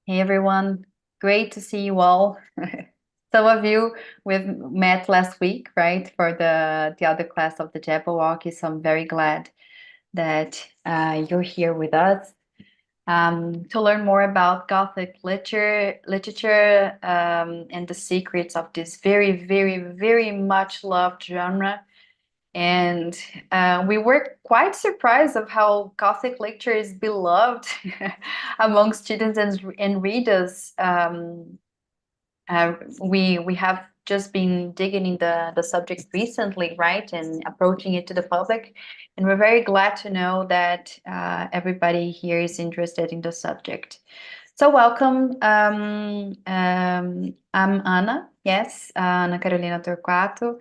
Hey everyone, great to see you all. Some of you we've met last week, right, for the other class of the Jabberwocky. So I'm very glad that you're here with us to learn more about Gothic literature and the secrets of this very, very, very much loved genre. And we were quite surprised of how Gothic literature is beloved among students and readers. We have just been digging in the subject recently, right, and approaching it to the public, and we're very glad to know that everybody here is interested in the subject. So welcome. I'm Ana. Yes, Ana Carolina Torquato.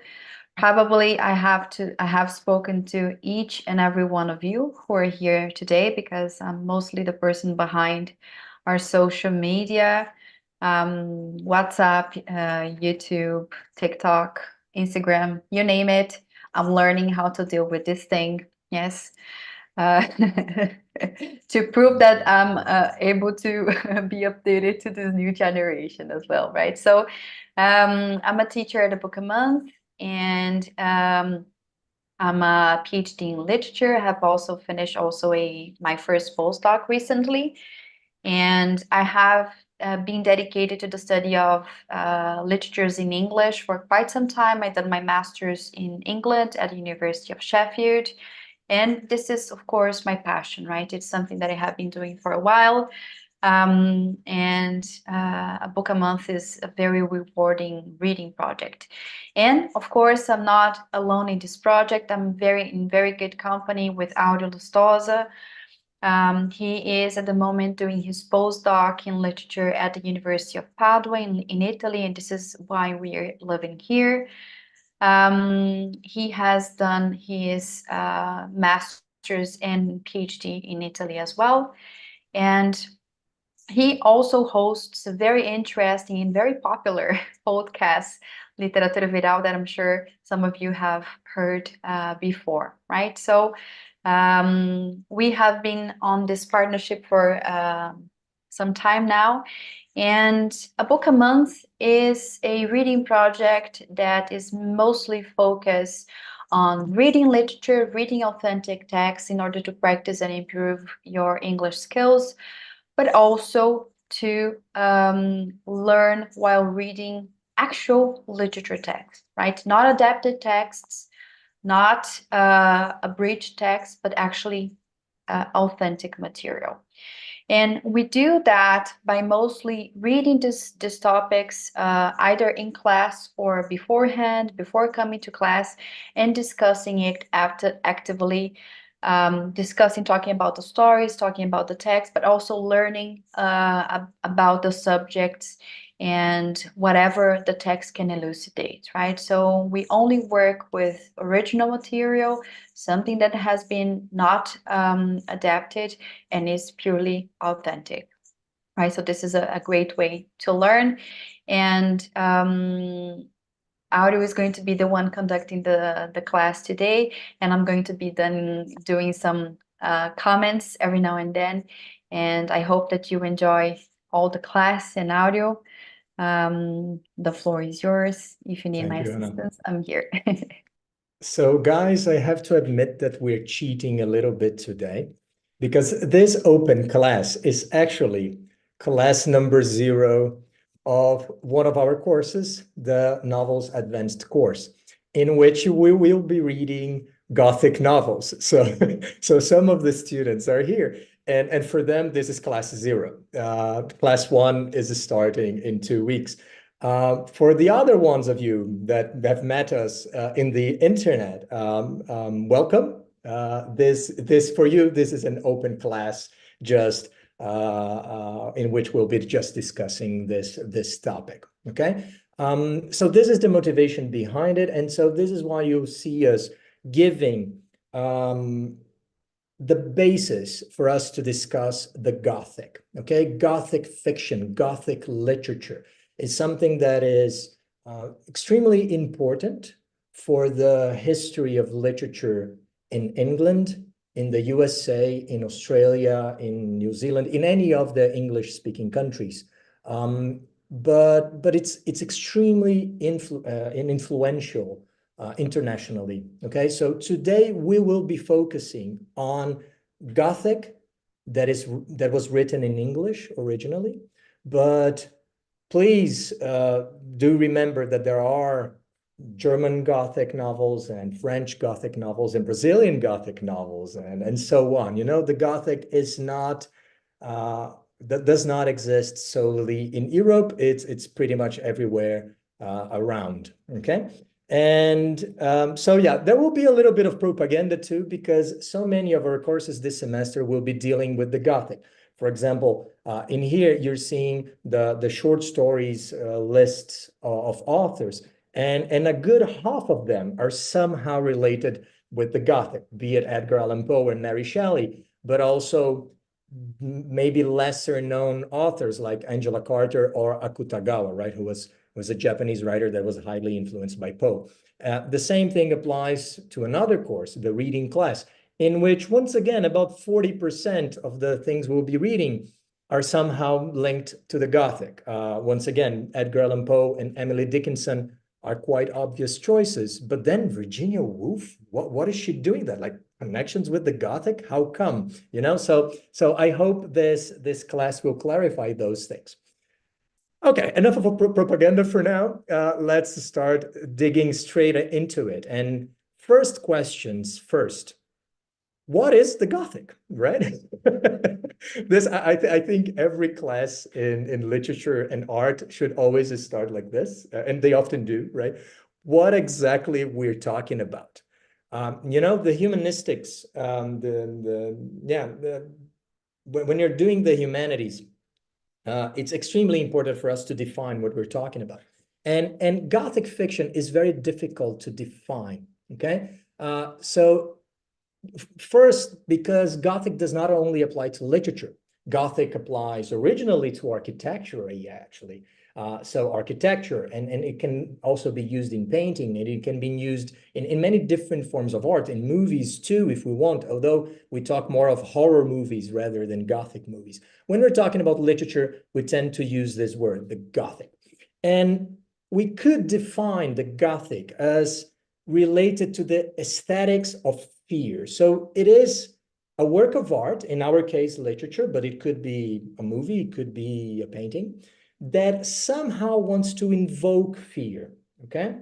Probably I have spoken to each and every one of you who are here today because I'm mostly the person behind our social media, WhatsApp, YouTube, TikTok, Instagram, you name it. I'm learning how to deal with this thing. Yes. Uh, to prove that I'm able to be updated to this new generation as well, right? So I'm a teacher at a book a month, and I'm a PhD in literature. I have also finished my first postdoc recently, and I have been dedicated to the study of literatures in English for quite some time. I did my master's in England at the University of Sheffield. And this is, of course, my passion, right? It's something that I have been doing for a while. And a book a month is a very rewarding reading project. And of course, I'm not alone in this project. I'm in very good company with Audio Lustosa. He is at the moment doing his postdoc in literature at the University of Padua in Italy, and this is why we are living here. He has done his master's and PhD in Italy as well. And he also hosts a very interesting and very popular podcast, Literatura Viral, that I'm sure some of you have heard before, right? So we have been on this partnership for some time now. And a book a month is a reading project that is mostly focused on reading literature, reading authentic texts in order to practice and improve your English skills, but also to learn while reading actual literature text, right? Not adapted texts, not abridged text, but actually authentic material. And we do that by mostly reading these topics either in class or beforehand, before coming to class, and discussing it actively, discussing, talking about the stories, talking about the text, but also learning about the subjects and whatever the text can elucidate, right? So we only work with original material, something that has been not adapted and is purely authentic, right? So this is a great way to learn. And Audio is going to be the one conducting the class today, and I'm going to be then doing some comments every now and then. And I hope that you enjoy all the class and Audio. The floor is yours. If you need my Thank you, Anna. assistance, I'm here. So, guys, I have to admit that we're cheating a little bit today because this open class is actually class number 0 of one of our courses, the Novels Advanced course, in which we will be reading Gothic novels. So, so some of the students are here. And for them, this is class 0. Class 1 is starting in 2 weeks. For the other ones of you that have met us in the internet, welcome. This for you, this is an open class, just in which we'll be just discussing this topic. Okay. So this is the motivation behind it, and so this is why you see us giving the basis for us to discuss the Gothic. Okay, Gothic fiction, Gothic literature is something that is extremely important for the history of literature in England in the USA, in Australia, in New Zealand, in any of the English-speaking countries. But it's extremely influential internationally. Okay, so today we will be focusing on Gothic that was written in English originally, but please do remember that there are German Gothic novels and French Gothic novels and Brazilian Gothic novels and so on. You know, the Gothic is not that does not exist solely in Europe. It's pretty much everywhere around. Okay. And so, yeah, there will be a little bit of propaganda too, because so many of our courses this semester will be dealing with the Gothic. For example, in here, you're seeing the short stories lists of authors, and a good half of them are somehow related with the Gothic, be it Edgar Allan Poe and Mary Shelley, but also maybe lesser known authors like Angela Carter or Akutagawa, right, who was a Japanese writer that was highly influenced by Poe. The same thing applies to another course, the reading class, in which, once again, about 40% of the things we'll be reading are somehow linked to the Gothic. Once again, Edgar Allan Poe and Emily Dickinson are quite obvious choices. But then Virginia Woolf, what is she doing that? Like connections with the Gothic? How come? You know, so I hope this class will clarify those things. Okay, enough of a propaganda for now. Let's start digging straight into it. And first questions first. What is the Gothic, right? This, I think every class in literature and art should always start like this, and they often do, right? What exactly we're talking about? You know, the humanistics, when you're doing the humanities, it's extremely important for us to define what we're talking about. And Gothic fiction is very difficult to define, okay? So first, because Gothic does not only apply to literature. Gothic applies originally to architecture, actually. So architecture, and it can also be used in painting, and it can be used in many different forms of art, in movies too, if we want, although we talk more of horror movies rather than Gothic movies. When we're talking about literature, we tend to use this word, the Gothic. And we could define the Gothic as related to the aesthetics of fear. So it is a work of art, in our case, literature, but it could be a movie, it could be a painting, that somehow wants to invoke fear, okay?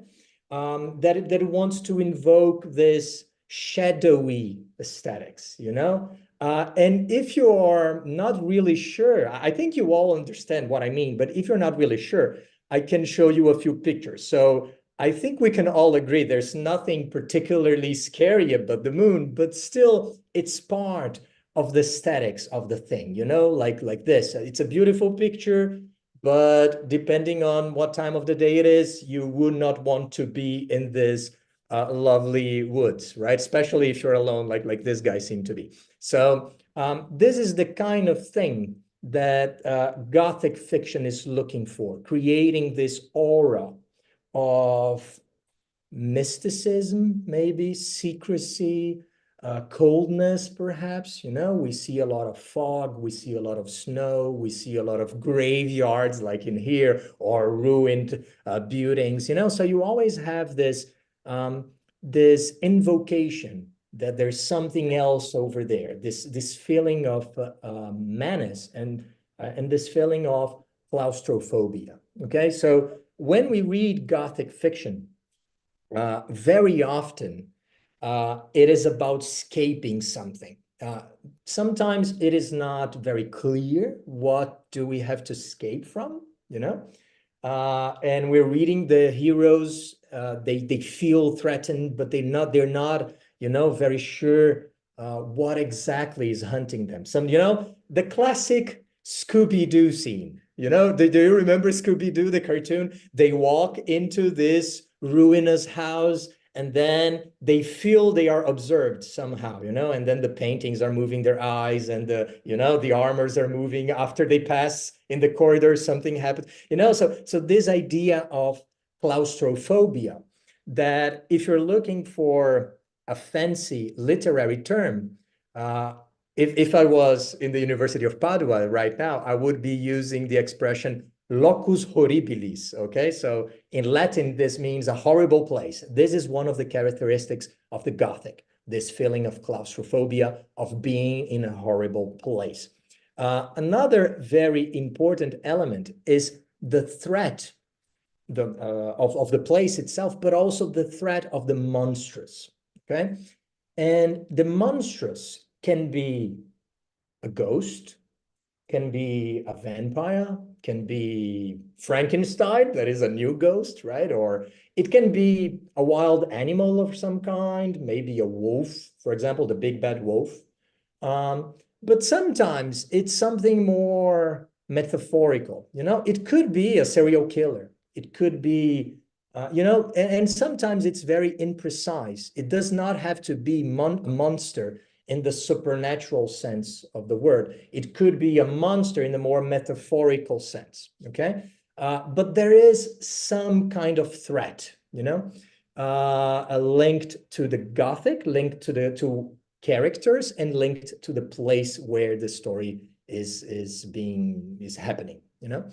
That it wants to invoke this shadowy aesthetics, you know? And if you are not really sure, I think you all understand what I mean, but if you're not really sure, I can show you a few pictures. So I think we can all agree there's nothing particularly scary about the moon, but still it's part of the aesthetics of the thing, you know, like this. It's a beautiful picture, but depending on what time of the day it is, you would not want to be in this lovely woods, right? Especially if you're alone, like this guy seemed to be. So this is the kind of thing that Gothic fiction is looking for, creating this aura of mysticism, maybe secrecy, coldness, perhaps. You know, we see a lot of fog, we see a lot of snow, we see a lot of graveyards like in here, or ruined buildings, you know. So you always have this this invocation that there's something else over there, this feeling of menace and this feeling of claustrophobia. Okay, so when we read Gothic fiction, very often it is about escaping something. Sometimes it is not very clear what do we have to escape from, you know? And we're reading the heroes, they feel threatened, but they're not, you know, very sure what exactly is hunting them. You know, the classic Scooby-Doo scene. You know, do you remember Scooby-Doo, the cartoon? They walk into this ruinous house and then they feel they are observed somehow, you know, and then the paintings are moving their eyes and you know, the armors are moving after they pass in the corridor, something happens, you know, so this idea of claustrophobia, that if you're looking for a fancy literary term, If I was in the University of Padua right now, I would be using the expression locus horribilis, okay? So in Latin, this means a horrible place. This is one of the characteristics of the Gothic, this feeling of claustrophobia, of being in a horrible place. Another very important element is the threat of the place itself, but also the threat of the monstrous, okay? And the monstrous can be a ghost, can be a vampire, can be Frankenstein, that is a new ghost, right? Or it can be a wild animal of some kind, maybe a wolf, for example, the big bad wolf. But sometimes it's something more metaphorical, you know? It could be a serial killer. It could be, you know, and sometimes it's very imprecise. It does not have to be a monster in the supernatural sense of the word. It could be a monster in the more metaphorical sense, okay? But there is some kind of threat, you know, linked to the Gothic, linked to characters, and linked to the place where the story is happening, you know.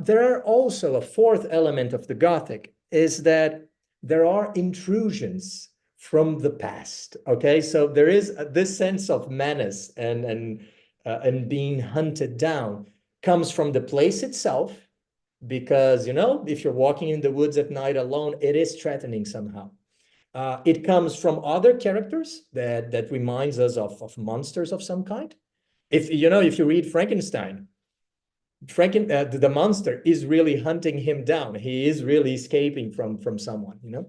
There are also a fourth element of the Gothic is that there are intrusions from the past. Okay, so there is this sense of menace and being hunted down comes from the place itself, because you know, if you're walking in the woods at night alone, it is threatening somehow. It comes from other characters that reminds us of monsters of some kind. If you know, if you read Frankenstein, the monster is really hunting him down. He is really escaping from someone, you know.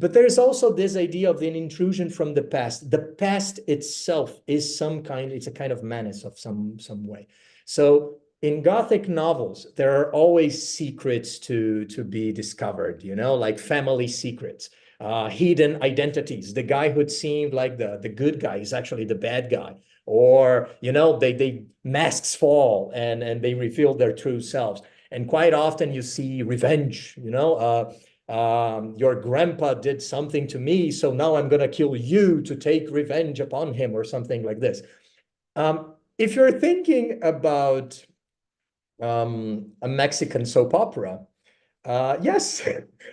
But there's also this idea of an intrusion from the past. The past itself is some kind, it's a kind of menace of some way. So in Gothic novels, there are always secrets to be discovered, you know, like family secrets, hidden identities. The guy who seemed like the good guy is actually the bad guy. Or, you know, they masks fall and they reveal their true selves. And quite often you see revenge, you know, your grandpa did something to me, so now I'm going to kill you to take revenge upon him, or something like this. If you're thinking about a Mexican soap opera, yes,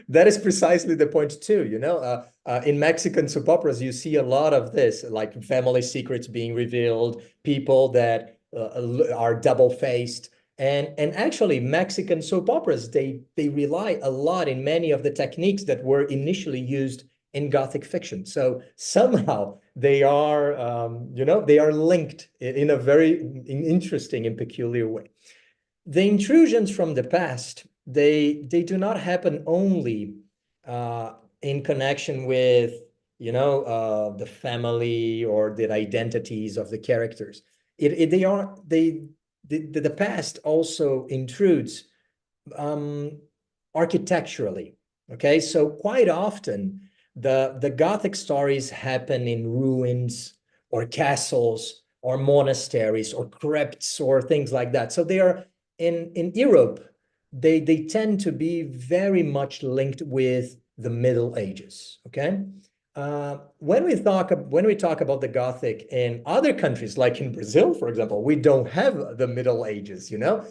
that is precisely the point too. You know, in Mexican soap operas, you see a lot of this, like family secrets being revealed, people that are double-faced. And actually, Mexican soap operas, they rely a lot in many of the techniques that were initially used in Gothic fiction. So somehow they are, you know, they are linked in a very interesting and peculiar way. The intrusions from the past, they do not happen only in connection with, you know, the family or the identities of the characters. The past also intrudes architecturally. Okay, so quite often the Gothic stories happen in ruins or castles or monasteries or crypts or things like that. So they are in Europe, they tend to be very much linked with the Middle Ages. Okay, when we talk about the Gothic in other countries, like in Brazil, for example, we don't have the Middle Ages. You know,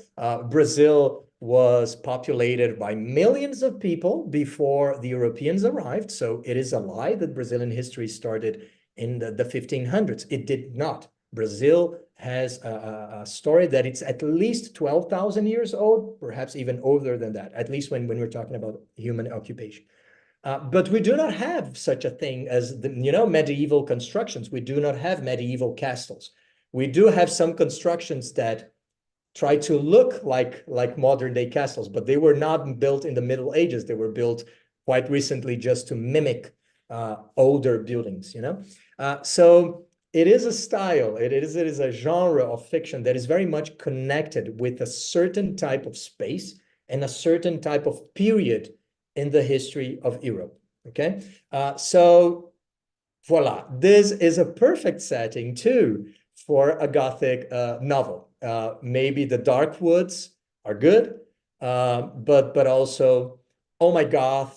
Brazil was populated by millions of people before the Europeans arrived. So it is a lie that Brazilian history started in the 1500s. It did not. Brazil has a story that it's at least 12,000 years old, perhaps even older than that, at least when we're talking about human occupation. But we do not have such a thing as the, you know, medieval constructions. We do not have medieval castles. We do have some constructions that try to look like modern day castles, but they were not built in the Middle Ages. They were built quite recently just to mimic older buildings, you know? So it is a style, it is a genre of fiction that is very much connected with a certain type of space and a certain type of period in the history of Europe, okay? So voila, this is a perfect setting too for a Gothic novel. Maybe the dark woods are good, but also, oh my God,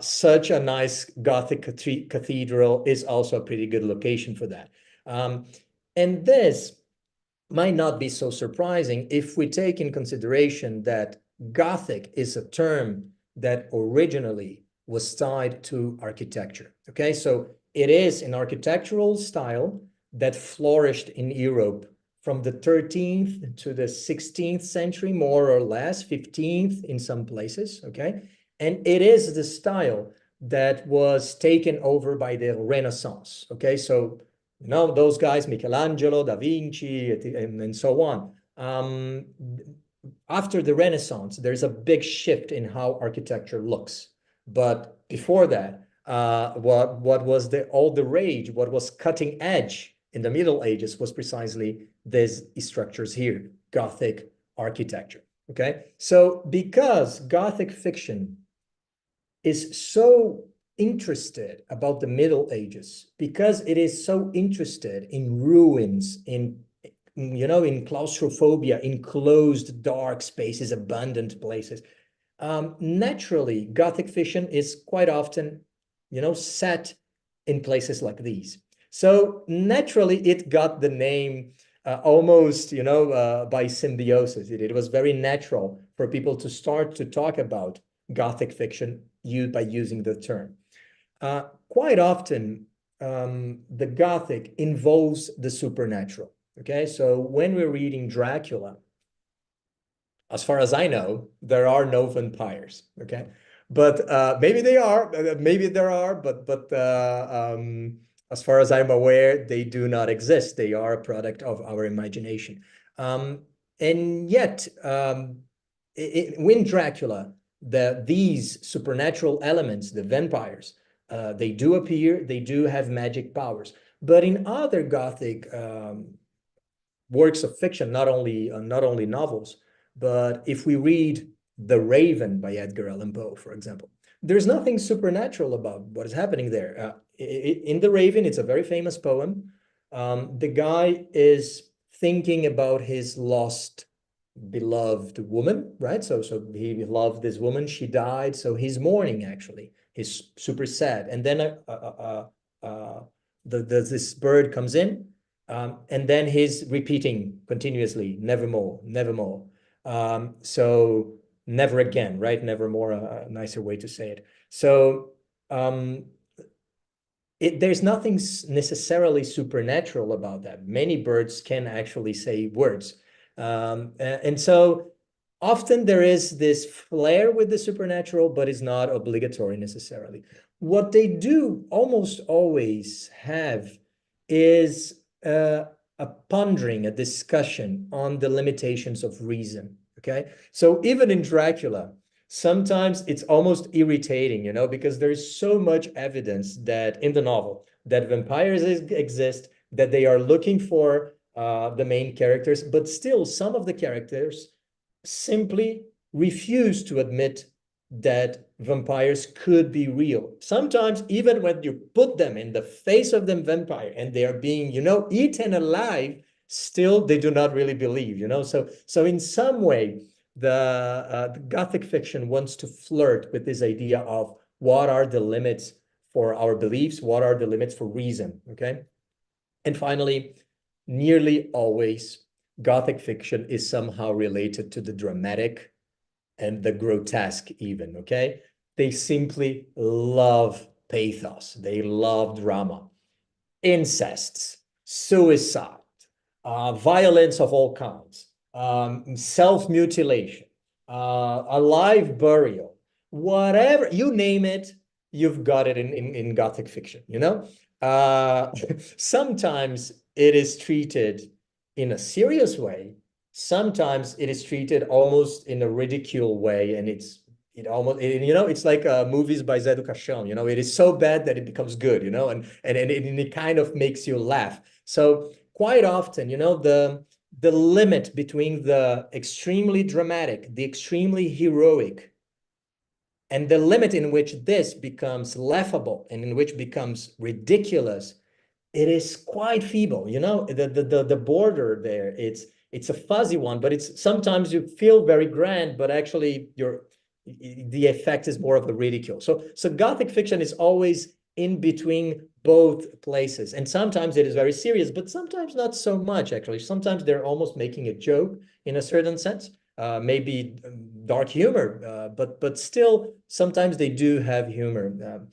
such a nice Gothic cathedral is also a pretty good location for that. And this might not be so surprising if we take in consideration that Gothic is a term that originally was tied to architecture. Okay, so it is an architectural style that flourished in Europe from the 13th to the 16th century, more or less, 15th in some places, okay? And it is the style that was taken over by the Renaissance, okay? So, you know, those guys, Michelangelo, Da Vinci, and so on. After the Renaissance, there's a big shift in how architecture looks. But before that, what was all the rage, what was cutting edge in the Middle Ages was precisely these structures here, Gothic architecture, okay? So because Gothic fiction is so interested about the Middle Ages, because it is so interested in ruins, in claustrophobia, in closed, dark spaces, abandoned places, naturally, Gothic fiction is quite often, set in places like these. So naturally, it got the name almost, by symbiosis. It was very natural for people to start to talk about Gothic fiction by using the term. Quite often, the Gothic involves the supernatural. Okay, so when we're reading Dracula, as far as I know, there are no vampires. Okay, but maybe there are, but as far as I'm aware, they do not exist. They are a product of our imagination. And yet, when Dracula, these supernatural elements, the vampires, they do appear. They do have magic powers. But in other Gothic works of fiction, not only novels, but if we read The Raven by Edgar Allan Poe, for example, there's nothing supernatural about what is happening there. In The Raven, it's a very famous poem. The guy is thinking about his lost beloved woman, right? So he loved this woman, she died, so he's mourning, actually. He's super sad. And then this bird comes in, and then he's repeating continuously, nevermore, nevermore. So never again, right? Nevermore, a nicer way to say it. So there's nothing necessarily supernatural about that. Many birds can actually say words. And so often there is this flair with the supernatural, but it's not obligatory necessarily. What they do almost always have is a pondering, a discussion on the limitations of reason, okay? So even in Dracula, sometimes it's almost irritating, because there's so much evidence that in the novel that vampires exist, that they are looking for the main characters, but still some of the characters simply refuse to admit that vampires could be real. Sometimes even when you put them in the face of the vampire and they are being, eaten alive, still they do not really believe, So in some way, the Gothic fiction wants to flirt with this idea of what are the limits for our beliefs, what are the limits for reason, okay? And finally, nearly always, Gothic fiction is somehow related to the dramatic and the grotesque even, okay? They simply love pathos. They love drama. Incests, suicide, violence of all kinds, self-mutilation, a live burial, whatever, you name it, you've got it in Gothic fiction, Sometimes it is treated in a serious way. Sometimes it is treated almost in a ridicule way, and it's like movies by Zé do Caixão, it is so bad that it becomes good, and it kind of makes you laugh. So quite often, the limit between the extremely dramatic, the extremely heroic, and the limit in which this becomes laughable and in which becomes ridiculous, it is quite feeble, the border there, it's a fuzzy one, but it's sometimes you feel very grand, but actually the effect is more of the ridicule. So Gothic fiction is always in between both places. And sometimes it is very serious, but sometimes not so much, actually. Sometimes they're almost making a joke in a certain sense, maybe dark humor, but still, sometimes they do have humor.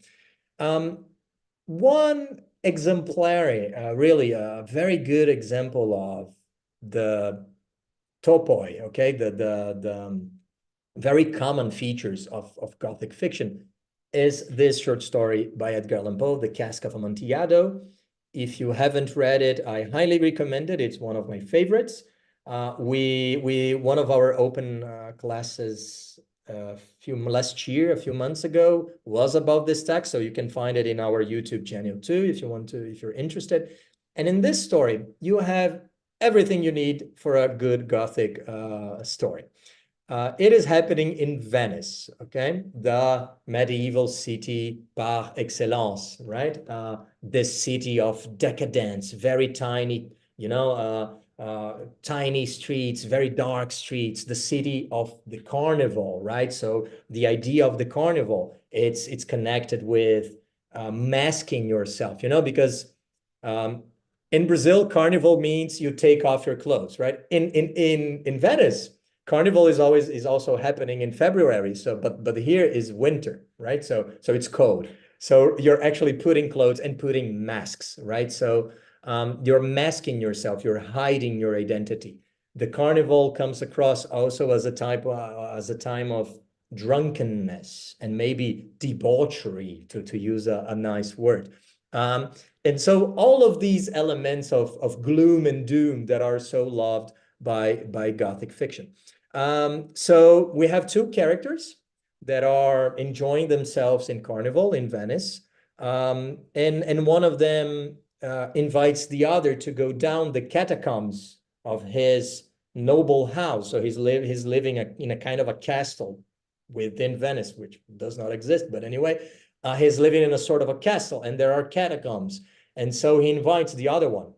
One exemplary, really a very good example of the topoi, okay, the very common features of Gothic fiction is this short story by Edgar Allan Poe, The Cask of Amontillado. If you haven't read it, I highly recommend it. It's one of my favorites. One of our open classes a few months ago was about this text, so you can find it in our YouTube channel too if you're interested. And in this story, you have everything you need for a good Gothic story. It is happening in Venice, okay? The medieval city par excellence, right? This city of decadence, very tiny, tiny streets, very dark streets, the city of the carnival, right? So the idea of the carnival, it's connected with masking yourself, because in Brazil, carnival means you take off your clothes, right? In Venice, Carnival is also happening in February. So, but here is winter, right? So it's cold. So you're actually putting clothes and putting masks, right? So you're masking yourself. You're hiding your identity. The carnival comes across also as a time of drunkenness and maybe debauchery, to use a nice word. And so all of these elements of gloom and doom that are so loved by Gothic fiction. So we have two characters that are enjoying themselves in Carnival in Venice. And one of them invites the other to go down the catacombs of his noble house. So he's living in a kind of a castle within Venice, which does not exist. But anyway, he's living in a sort of a castle, and there are catacombs. And so he invites the other one.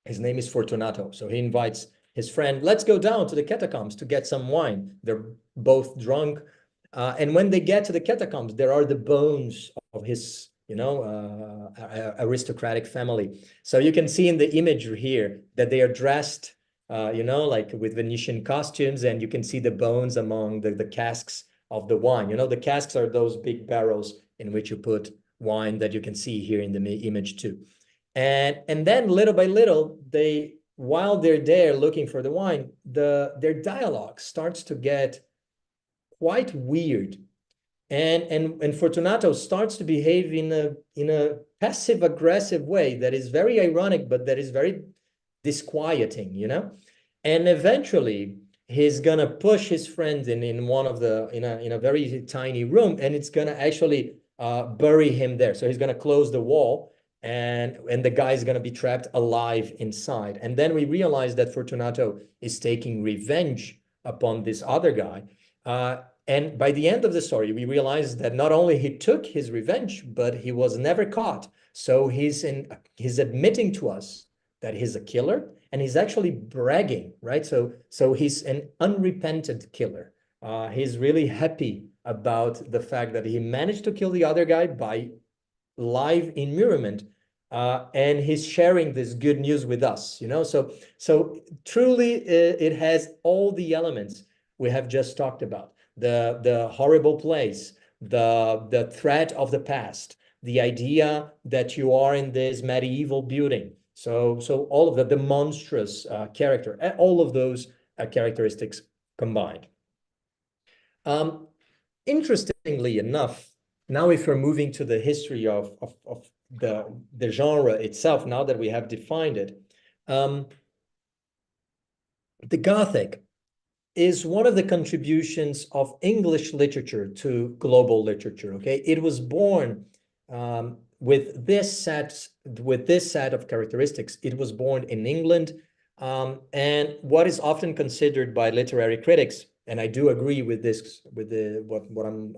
His name is Fortunato. So he invites his friend, let's go down to the catacombs to get some wine. They're both drunk. And when they get to the catacombs, there are the bones of his, aristocratic family. So you can see in the image here that they are dressed, like with Venetian costumes, and you can see the bones among the casks of the wine. The casks are those big barrels in which you put wine that you can see here in the image too. And then little by little, while they're there looking for the wine, their dialogue starts to get quite weird. And Fortunato starts to behave in a passive-aggressive way that is very ironic, but that is very disquieting, And eventually, he's gonna push his friend in a very tiny room, and it's gonna actually bury him there. So he's gonna close the wall, and the guy's gonna be trapped alive inside. And then we realize that Fortunato is taking revenge upon this other guy. And by the end of the story, we realize that not only he took his revenge, but he was never caught. So he's admitting to us that he's a killer, and he's actually bragging, right? So he's an unrepentant killer. He's really happy about the fact that he managed to kill the other guy by live immurement, and he's sharing this good news with us, So truly, it has all the elements we have just talked about: the horrible place, the threat of the past, the idea that you are in this medieval building. So all of the monstrous character, all of those characteristics combined. Interestingly enough, now if we're moving to the history of the genre itself, now that we have defined it, the Gothic is one of the contributions of English literature to global literature, okay? It was born with this set of characteristics. It was born in England, and what is often considered by literary critics, and I do agree with this, with what I'm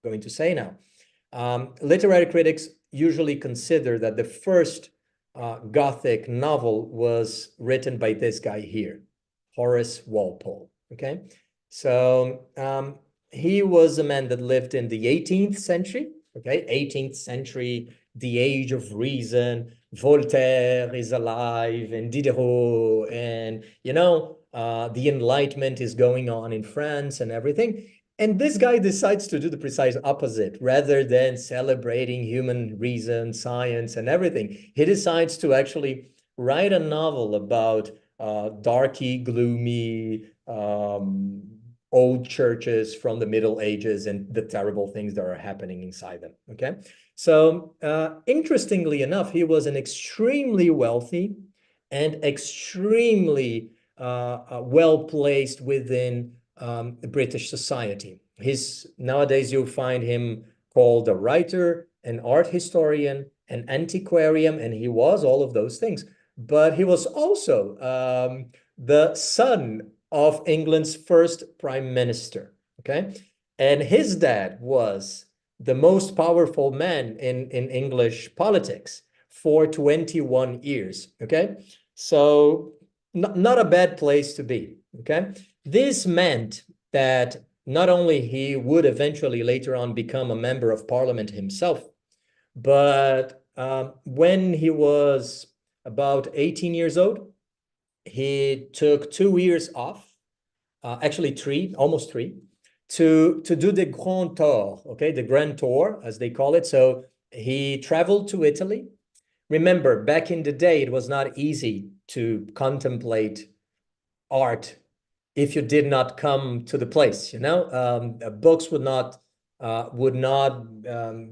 going to say now. Literary critics usually consider that the first Gothic novel was written by this guy here, Horace Walpole, okay? So he was a man that lived in the 18th century, okay? 18th century, the age of reason, Voltaire is alive, and Diderot, and, you know, the Enlightenment is going on in France and everything. And this guy decides to do the precise opposite. Rather than celebrating human reason, science, and everything, he decides to actually write a novel about darky, gloomy, old churches from the Middle Ages and the terrible things that are happening inside them, okay? So interestingly enough, he was an extremely wealthy and extremely well-placed within British society. Nowadays, you'll find him called a writer, an art historian, an antiquarian, and he was all of those things. But he was also the son of England's first prime minister, okay? And his dad was the most powerful man in English politics for 21 years, okay? So not a bad place to be, okay? This meant that not only he would eventually later on become a member of parliament himself, but when he was about 18 years old, he took 2 years off, actually almost three, to do the Grand Tour, okay, the Grand Tour, as they call it. So he traveled to Italy. Remember, back in the day, it was not easy to contemplate art if you did not come to the place, you know. Books would not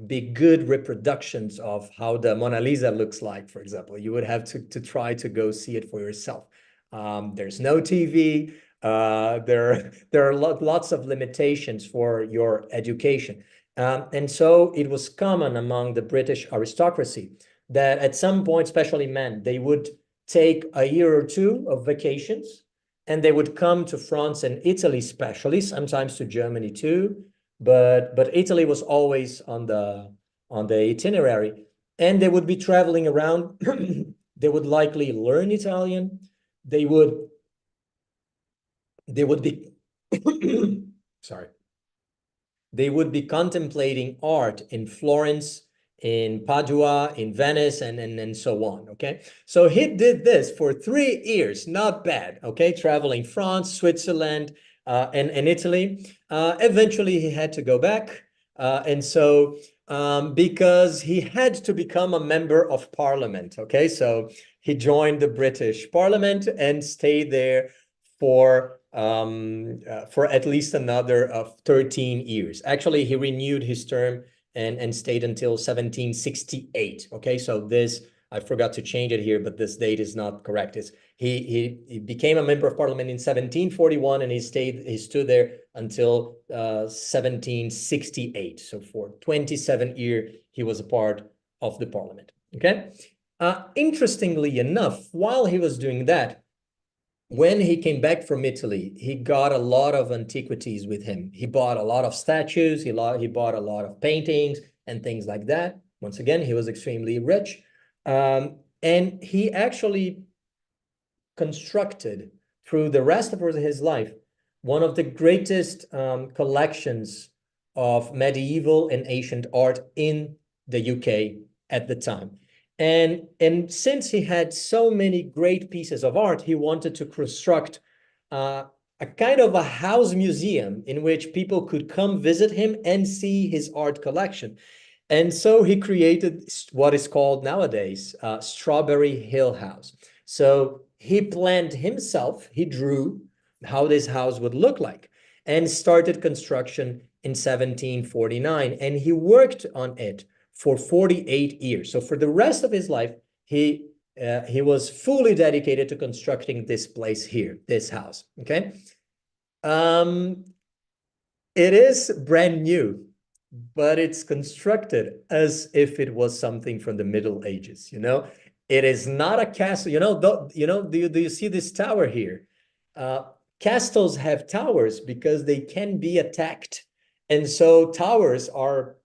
be good reproductions of how the Mona Lisa looks like, for example. You would have to try to go see it for yourself. There's no TV. There are lots of limitations for your education. And so it was common among the British aristocracy that at some point, especially men, they would take a year or two of vacations, and they would come to France and Italy, especially, sometimes to Germany too. But Italy was always on the itinerary, and they would be traveling around. They would likely learn Italian. They would be sorry. They would be contemplating art in Florence, in Padua, in Venice, and so on, okay? So he did this for 3 years, not bad, okay? Traveling France, Switzerland, and Italy. Eventually, he had to go back. And so, because he had to become a member of parliament, okay? So he joined the British Parliament and stayed there for at least another 13 years. Actually, he renewed his term and stayed until 1768. Okay, so this, I forgot to change it here, but this date is not correct. He became a member of parliament in 1741, and he stood there until 1768. So for 27 years, he was a part of the parliament. Okay. Interestingly enough, while he was doing that, when he came back from Italy, he got a lot of antiquities with him. He bought a lot of statues, he bought a lot of paintings and things like that. Once again, he was extremely rich. And he actually constructed, through the rest of his life, one of the greatest collections of medieval and ancient art in the UK at the time. And since he had so many great pieces of art, he wanted to construct a kind of a house museum in which people could come visit him and see his art collection. And so he created what is called nowadays Strawberry Hill House. So he planned himself, he drew how this house would look like, and started construction in 1749. And he worked on it for 48 years. So for the rest of his life, he was fully dedicated to constructing this place here, this house, okay? It is brand new, but it's constructed as if it was something from the Middle Ages, you know? It is not a castle, do you see this tower here? Castles have towers because they can be attacked. And so towers are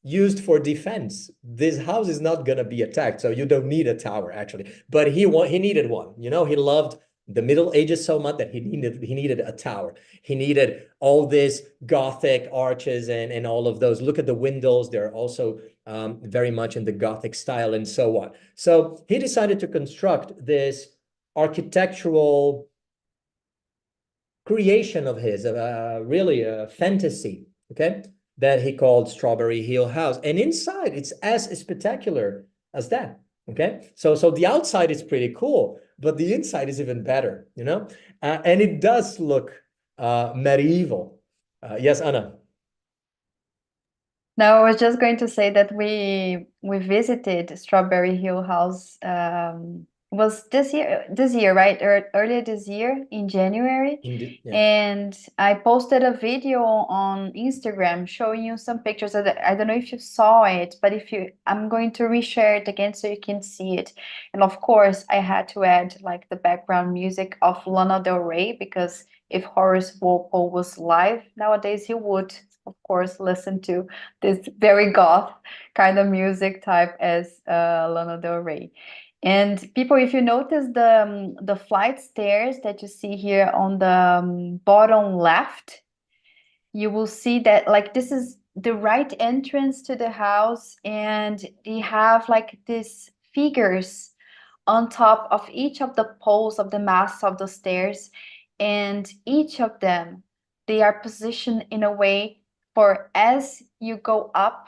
used for defense. This house is not going to be attacked, so you don't need a tower, actually. But he needed one. He loved the Middle Ages so much that he needed a tower. He needed all these Gothic arches and all of those. Look at the windows. They're also very much in the Gothic style and so on. So he decided to construct this architectural creation of his, really a fantasy, okay, that he called Strawberry Hill House. And inside, it's as spectacular as that, okay? So the outside is pretty cool, but the inside is even better, you know? And it does look medieval. Yes, Anna? No, I was just going to say that we visited Strawberry Hill House, was this year, right? Earlier this year in January. Indeed, yeah. And I posted a video on Instagram showing you some pictures. I don't know if you saw it, but I'm going to reshare it again so you can see it. And of course, I had to add like the background music of Lana Del Rey, because if Horace Walpole was live nowadays, he would, of course, listen to this very goth kind of music type as Lana Del Rey. And people, if you notice the flight stairs that you see here on the bottom left, you will see that like this is the right entrance to the house, and they have like these figures on top of each of the poles of the masts of the stairs, and each of them, they are positioned in a way for as you go up,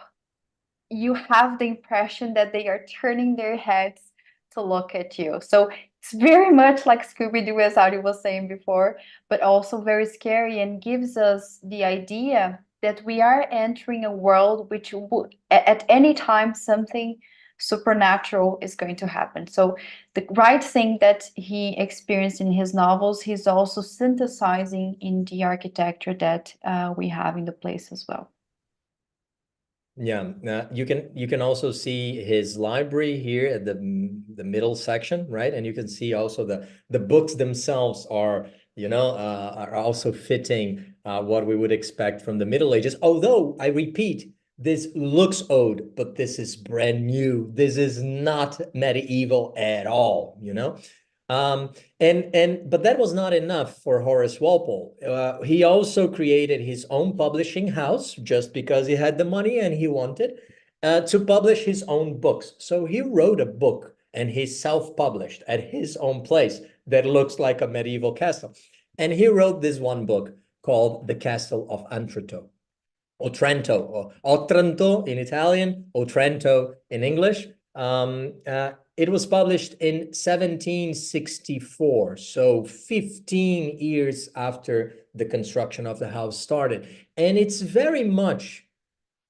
you have the impression that they are turning their heads to look at you. So it's very much like Scooby-Doo, as Ari was saying before, but also very scary, and gives us the idea that we are entering a world which would, at any time, something supernatural is going to happen. So the right thing that he experienced in his novels, he's also synthesizing in the architecture that we have in the place as well. Yeah, you can also see his library here at the middle section, right? And you can see also the books themselves are, you know, are also fitting what we would expect from the Middle Ages. Although I repeat, this looks old, but this is brand new. This is not medieval at all, you know. But that was not enough for Horace Walpole. He also created his own publishing house just because he had the money and he wanted to publish his own books. So he wrote a book and he self-published at his own place that looks like a medieval castle. And he wrote this one book called The Castle of Otranto. Otranto, or Otranto in Italian, Otranto in English. It was published in 1764, so 15 years after the construction of the house started. And it's very much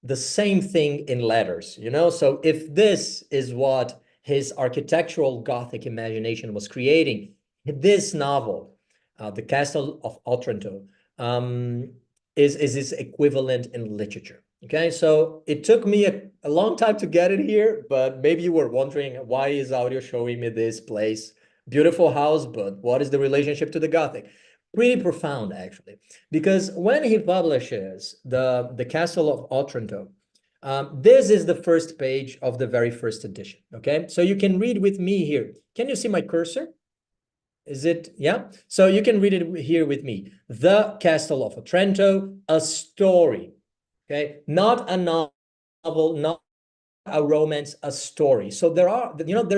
the same thing in letters, you know? So if this is what his architectural Gothic imagination was creating, this novel, The Castle of Otranto, is his equivalent in literature. Okay, so it took me a long time to get it here, but maybe you were wondering, why is audio showing me this place? Beautiful house, but what is the relationship to the Gothic? Pretty profound, actually, because when he publishes the Castle of Otranto, this is the first page of the very first edition, okay? So you can read with me here. Can you see my cursor? Is it, yeah? So you can read it here with me. The Castle of Otranto, a story. Okay, not a novel, not a romance, a story. So there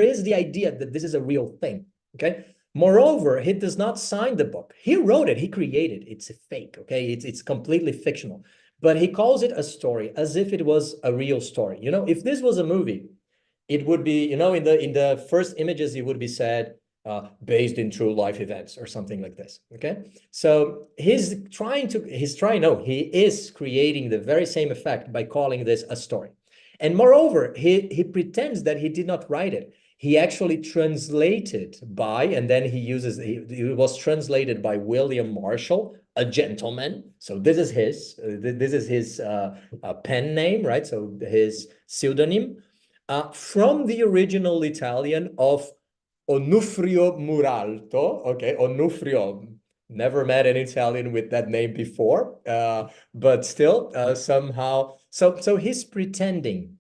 is the idea that this is a real thing. Okay. Moreover, he does not sign the book. He wrote it, he created it. It's a fake. Okay, it's completely fictional, but he calls it a story as if it was a real story. You know, if this was a movie, it would be, you know, in the first images, it would be said, based in true life events or something like this. Okay, so he is creating the very same effect by calling this a story. And moreover, he pretends that he did not write it. He actually translated by, and then it was translated by William Marshall, a gentleman. So this is his pen name, right? So his pseudonym, from the original Italian of Onufrio Muralto. Okay, Onufrio. Never met an Italian with that name before, but still somehow. So he's pretending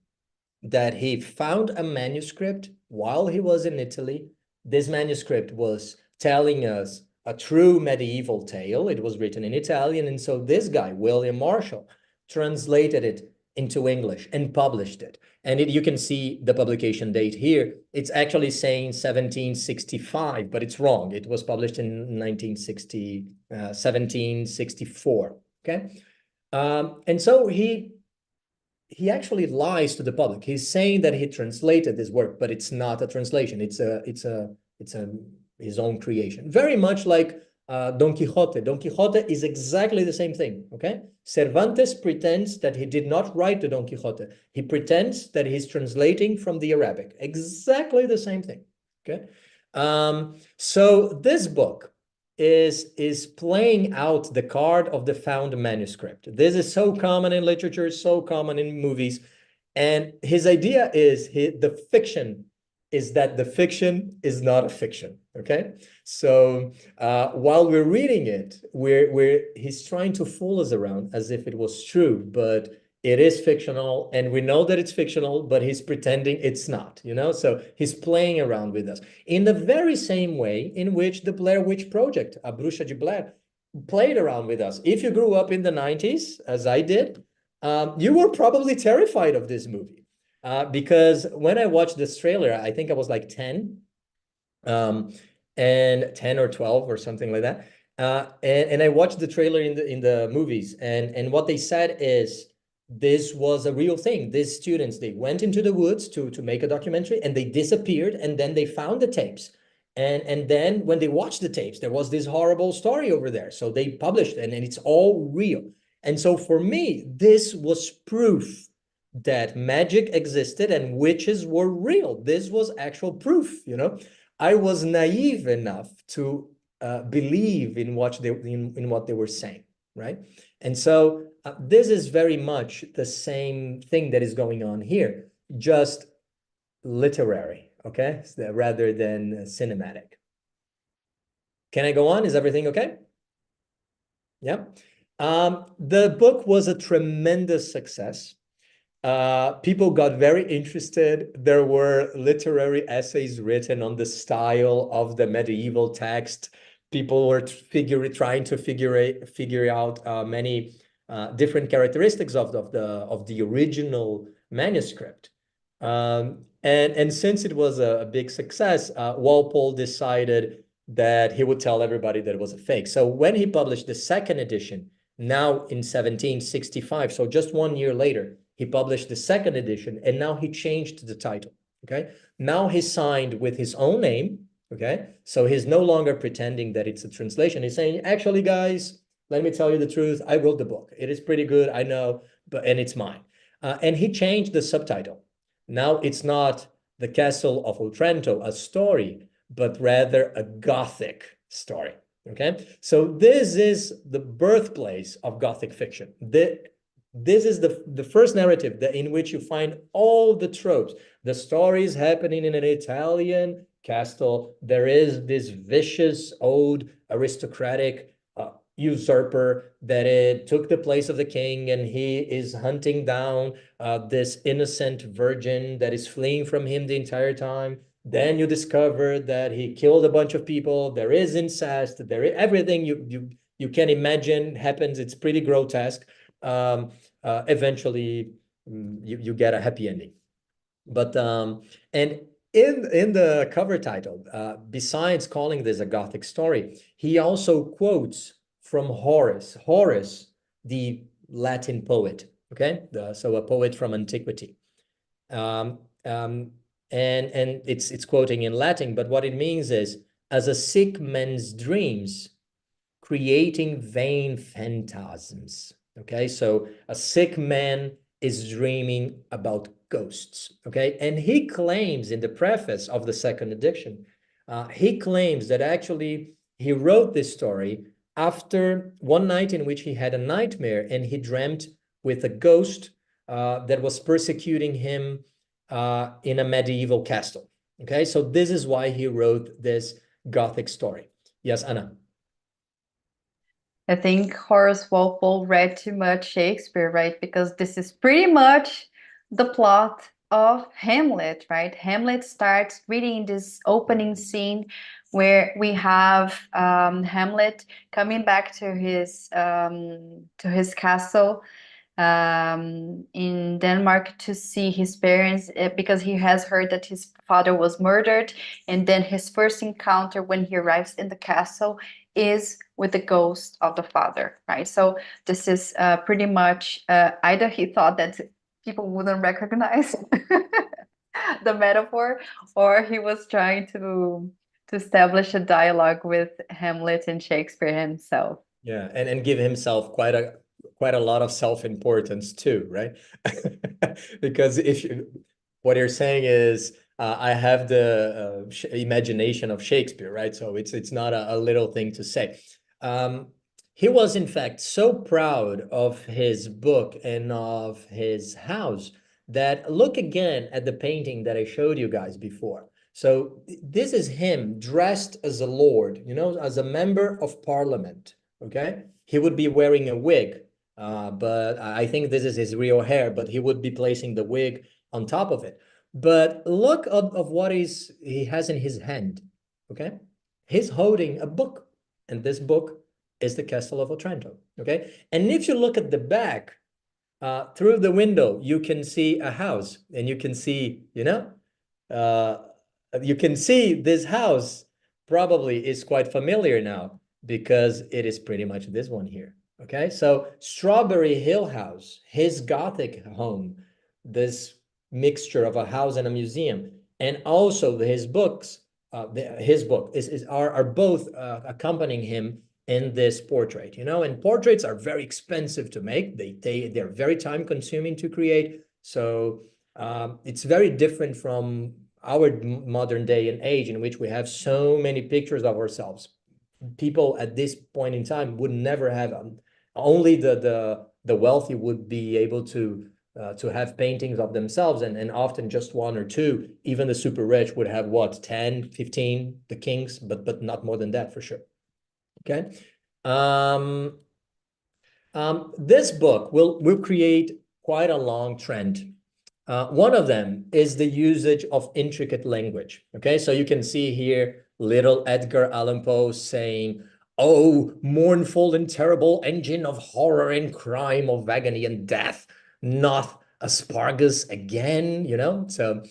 that he found a manuscript while he was in Italy. This manuscript was telling us a true medieval tale. It was written in Italian, and so this guy, William Marshall, translated it into English and published it. And you can see the publication date here. It's actually saying 1765, but it's wrong. It was published in 1764, okay? And so he actually lies to the public. He's saying that he translated this work, but it's not a translation. It's his own creation. Very much like Don Quixote. Don Quixote is exactly the same thing, okay? Cervantes pretends that he did not write the Don Quixote. He pretends that he's translating from the Arabic. Exactly the same thing, okay? So this book is playing out the card of the found manuscript. This is so common in literature, so common in movies. And his idea is the fiction is that the fiction is not a fiction, okay? So while we're reading it, he's trying to fool us around as if it was true, but it is fictional, and we know that it's fictional, but he's pretending it's not, you know? So he's playing around with us in the very same way in which the Blair Witch Project, A Bruxa de Blair, played around with us. If you grew up in the 90s, as I did, you were probably terrified of this movie. Because when I watched this trailer, I think I was like 10, and 10 or 12 or something like that. And I watched the trailer in the movies, and what they said is this was a real thing. These students, they went into the woods to make a documentary, and they disappeared, and then they found the tapes. And then when they watched the tapes, there was this horrible story over there. So they published it, and it's all real. And so for me, this was proof that magic existed and witches were real. This was actual proof, you know. I was naive enough to believe in what they were saying, right? And so this is very much the same thing that is going on here, just literary, okay, rather than cinematic. Can I go on? Is everything okay? Yeah. The book was a tremendous success. People got very interested. There were literary essays written on the style of the medieval text. People were trying to figure out many different characteristics of the original manuscript. And since it was a big success, Walpole decided that he would tell everybody that it was a fake. So when he published the second edition, now in 1765, so just 1 year later, he published the second edition, and now he changed the title, okay? Now he signed with his own name, okay? So he's no longer pretending that it's a translation. He's saying, actually, guys, let me tell you the truth. I wrote the book. It is pretty good, I know, and it's mine. And he changed the subtitle. Now it's not the Castle of Otranto, a story, but rather a Gothic story, okay? So this is the birthplace of Gothic fiction. This is the first narrative in which you find all the tropes. The stories happening in an Italian castle. There is this vicious old aristocratic usurper that it took the place of the king, and he is hunting down this innocent virgin that is fleeing from him the entire time. Then you discover that he killed a bunch of people. There is incest. There is everything you can imagine happens. It's pretty grotesque. Eventually you get a happy ending. But and in the cover title, besides calling this a Gothic story, he also quotes from Horace, the Latin poet, okay? So a poet from antiquity. And it's quoting in Latin, but what it means is, as a sick man's dreams, creating vain phantasms. Okay, so a sick man is dreaming about ghosts. Okay, and he claims in the preface of the second edition, he claims that actually he wrote this story after one night in which he had a nightmare, and he dreamt with a ghost that was persecuting him in a medieval castle. Okay, so this is why he wrote this Gothic story. Yes, Anna. I think Horace Walpole read too much Shakespeare, right? Because this is pretty much the plot of Hamlet, right? Hamlet starts reading this opening scene where we have Hamlet coming back to his castle in Denmark to see his parents because he has heard that his father was murdered, and then his first encounter when he arrives in the castle is with the ghost of the father, right? So this is pretty much either he thought that people wouldn't recognize the metaphor, or he was trying to establish a dialogue with Hamlet and Shakespeare himself. Yeah, and give himself quite a lot of self-importance too, right? Because what you're saying is I have the imagination of Shakespeare, right? So it's not a little thing to say. He was in fact so proud of his book and of his house that look again at the painting that I showed you guys before. So this is him dressed as a lord, you know, as a member of parliament. Okay, he would be wearing a wig, but I think this is his real hair, but he would be placing the wig on top of it. But look of what he has in his hand. Okay, he's holding a book, and this book is the Castle of Otranto. Okay, and if you look at the back, through the window, you can see a house, and you can see, uh, you can see this house probably is quite familiar now because it is pretty much this one here. Okay, so Strawberry Hill House, his Gothic home, this mixture of a house and a museum, and also his books, his book are both accompanying him in this portrait, and portraits are very expensive to make. They're very time consuming to create. So it's very different from our modern day and age in which we have so many pictures of ourselves. People at this point in time would never have only the wealthy would be able to have paintings of themselves, and often just one or two. Even the super rich would have what, 10, 15, the kings, but not more than that for sure. Okay. This book will create quite a long trend. One of them is the usage of intricate language. Okay, so you can see here little Edgar Allan Poe saying, "Oh, mournful and terrible engine of horror and crime, of agony and death, not asparagus again," So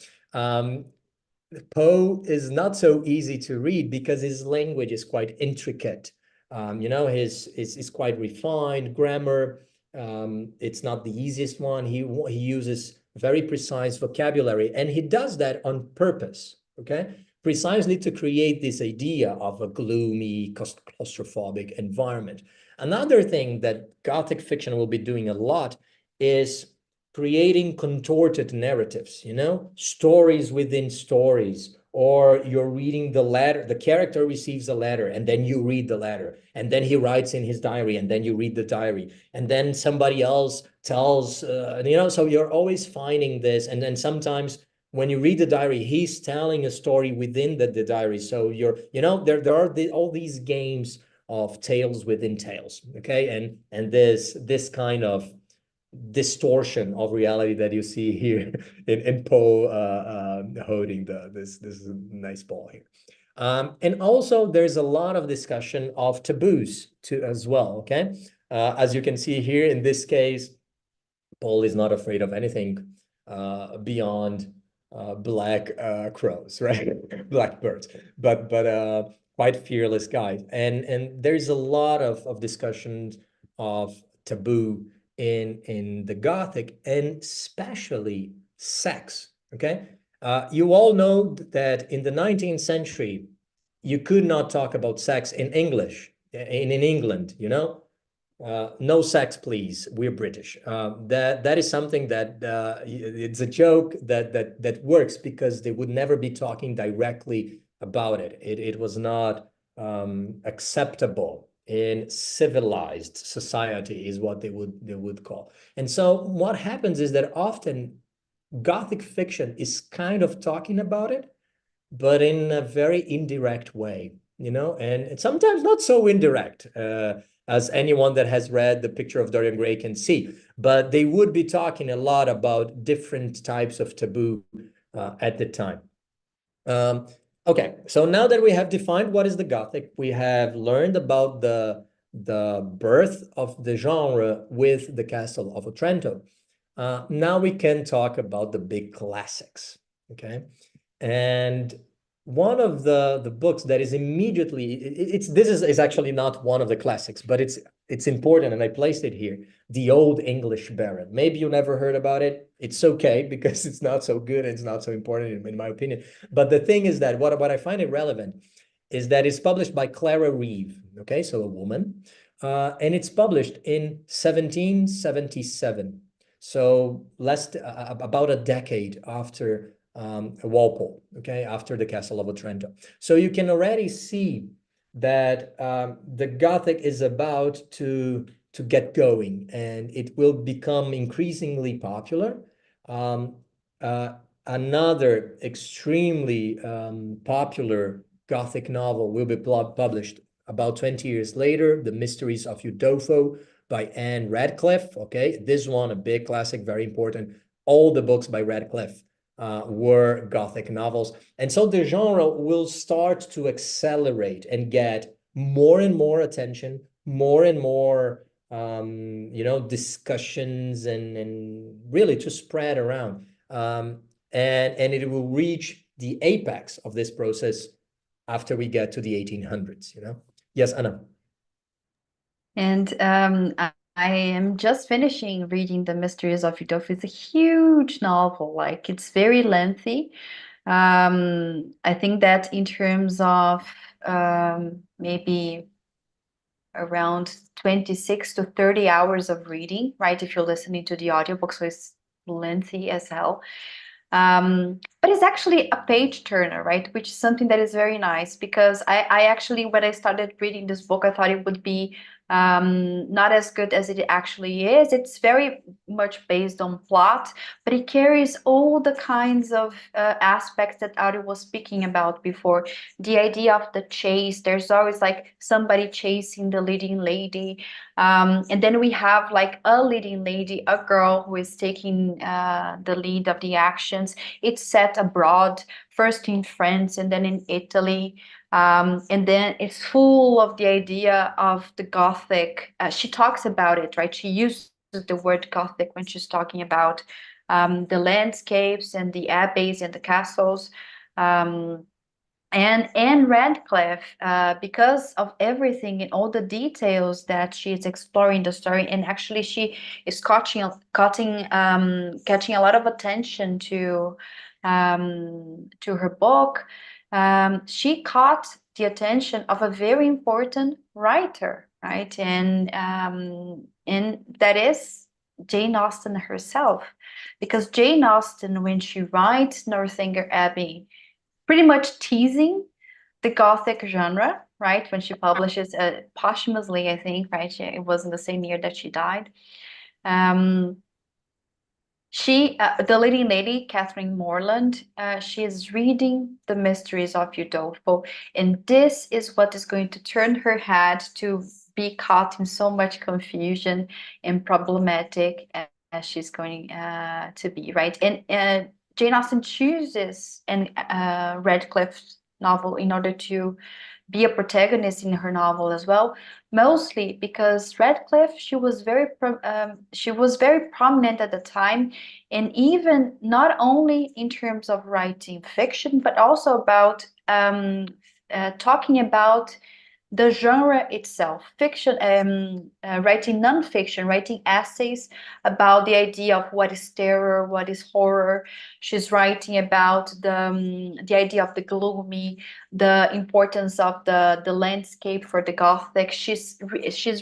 Poe is not so easy to read because his language is quite intricate. His quite refined grammar. It's not the easiest one. He uses very precise vocabulary, and he does that on purpose. Okay, precisely to create this idea of a gloomy, claustrophobic environment. Another thing that Gothic fiction will be doing a lot is creating contorted narratives, stories within stories, or you're reading the letter, the character receives a letter, and then you read the letter, and then he writes in his diary, and then you read the diary, and then somebody else tells, so you're always finding this. And then sometimes when you read the diary, he's telling a story within the diary. So there are all these games of tales within tales. Okay, and this kind of distortion of reality that you see here in Poe holding this nice ball here. And also there's a lot of discussion of taboos too as well. Okay, as you can see here in this case, Paul is not afraid of anything beyond black crows, right? Blackbirds, but quite fearless guy. And there's a lot of discussions of taboo in the Gothic, and especially sex. Okay, you all know that in the 19th century, you could not talk about sex in English in England. No sex, please. We're British. That is something that it's a joke that works because they would never be talking directly about it. It was not acceptable in civilized society, is what they would call. And so what happens is that often Gothic fiction is kind of talking about it, but in a very indirect way, and sometimes not so indirect, as anyone that has read The Picture of Dorian Gray can see. But they would be talking a lot about different types of taboo at the time. Okay, so now that we have defined what is the Gothic, we have learned about the birth of the genre with the Castle of Otranto. Now we can talk about the big classics, okay? And one of the books that is immediately, this is actually not one of the classics, but it's important, and I placed it here, The Old English Baron. Maybe you never heard about it. It's okay, because it's not so good and it's not so important in my opinion. But the thing is that what I find it relevant is that it's published by Clara Reeve, okay, so a woman, and it's published in 1777. So about a decade after Walpole, okay, after the Castle of Otranto. So you can already see that the Gothic is about to get going, and it will become increasingly popular. Another extremely popular Gothic novel will be published about 20 years later, The Mysteries of Udolpho by Anne Radcliffe. Okay, this one, a big classic, very important. All the books by Radcliffe were Gothic novels. And so the genre will start to accelerate and get more and more attention, more and more, discussions and really to spread around. And it will reach the apex of this process after we get to the 1800s, Yes, Anna. And I am just finishing reading The Mysteries of Udolpho. It's a huge novel, like it's very lengthy. I think that in terms of maybe around 26 to 30 hours of reading, right? If you're listening to the audiobook, so it's lengthy as hell. But it's actually a page turner, right? Which is something that is very nice, because I actually, when I started reading this book, I thought it would be not as good as it actually is. It's very much based on plot, but it carries all the kinds of aspects that Ari was speaking about before. The idea of the chase, there's always like somebody chasing the leading lady. And then we have like a leading lady, a girl who is taking the lead of the actions. It's set abroad, first in France and then in Italy. And then it's full of the idea of the Gothic. She talks about it, right? She uses the word Gothic when she's talking about the landscapes and the abbeys and the castles. And Anne Radcliffe, because of everything and all the details that she's exploring the story, and actually she is catching a lot of attention to her book. She caught the attention of a very important writer, right? And that is Jane Austen herself, because Jane Austen, when she writes Northanger Abbey, pretty much teasing the Gothic genre, right? When she publishes posthumously, I think, right? It was in the same year that she died. The leading lady, Catherine Morland, she is reading The Mysteries of Udolpho, and this is what is going to turn her head to be caught in so much confusion and problematic as she's going to be, right? And Jane Austen chooses Radcliffe's novel in order to be a protagonist in her novel as well, mostly because Radcliffe, she was very prominent at the time, and even not only in terms of writing fiction, but also about talking about the genre itself, fiction, writing nonfiction, writing essays about the idea of what is terror, what is horror. She's writing about the idea of the gloomy, the importance of the landscape for the Gothic. She's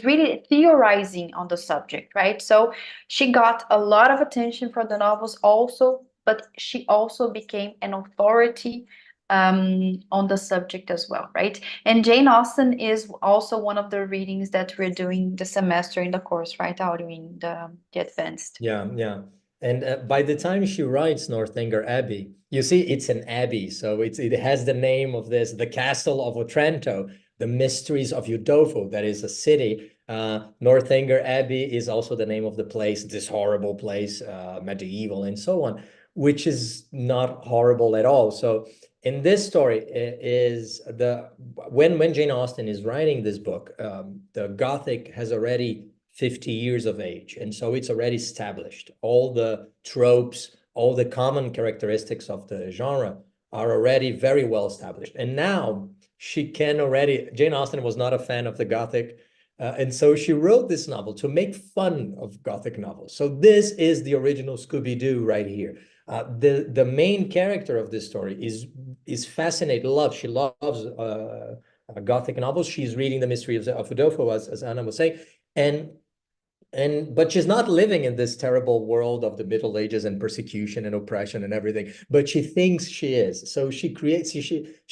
really theorizing on the subject, right? So she got a lot of attention for the novels also, but she also became an authority on the subject as well, right? And Jane Austen is also one of the readings that we're doing the semester in the course, right? Out in the advanced. Yeah, yeah. And by the time she writes Northanger Abbey, you see, it's an abbey, so it has the name of this, the Castle of Otranto, the Mysteries of Udolpho, that is a city. Northanger Abbey is also the name of the place, this horrible place, medieval and so on, which is not horrible at all. So in this story is when Jane Austen is writing this book, the Gothic has already 50 years of age, and so it's already established. All the tropes, all the common characteristics of the genre are already very well established. And now Jane Austen was not a fan of the Gothic, and so she wrote this novel to make fun of Gothic novels. So this is the original Scooby-Doo right here. The main character of this story is fascinated, she loves Gothic novels. She's reading The Mystery of Udolpho, as Anna was saying, but she's not living in this terrible world of the Middle Ages and persecution and oppression and everything, but she thinks she is. So she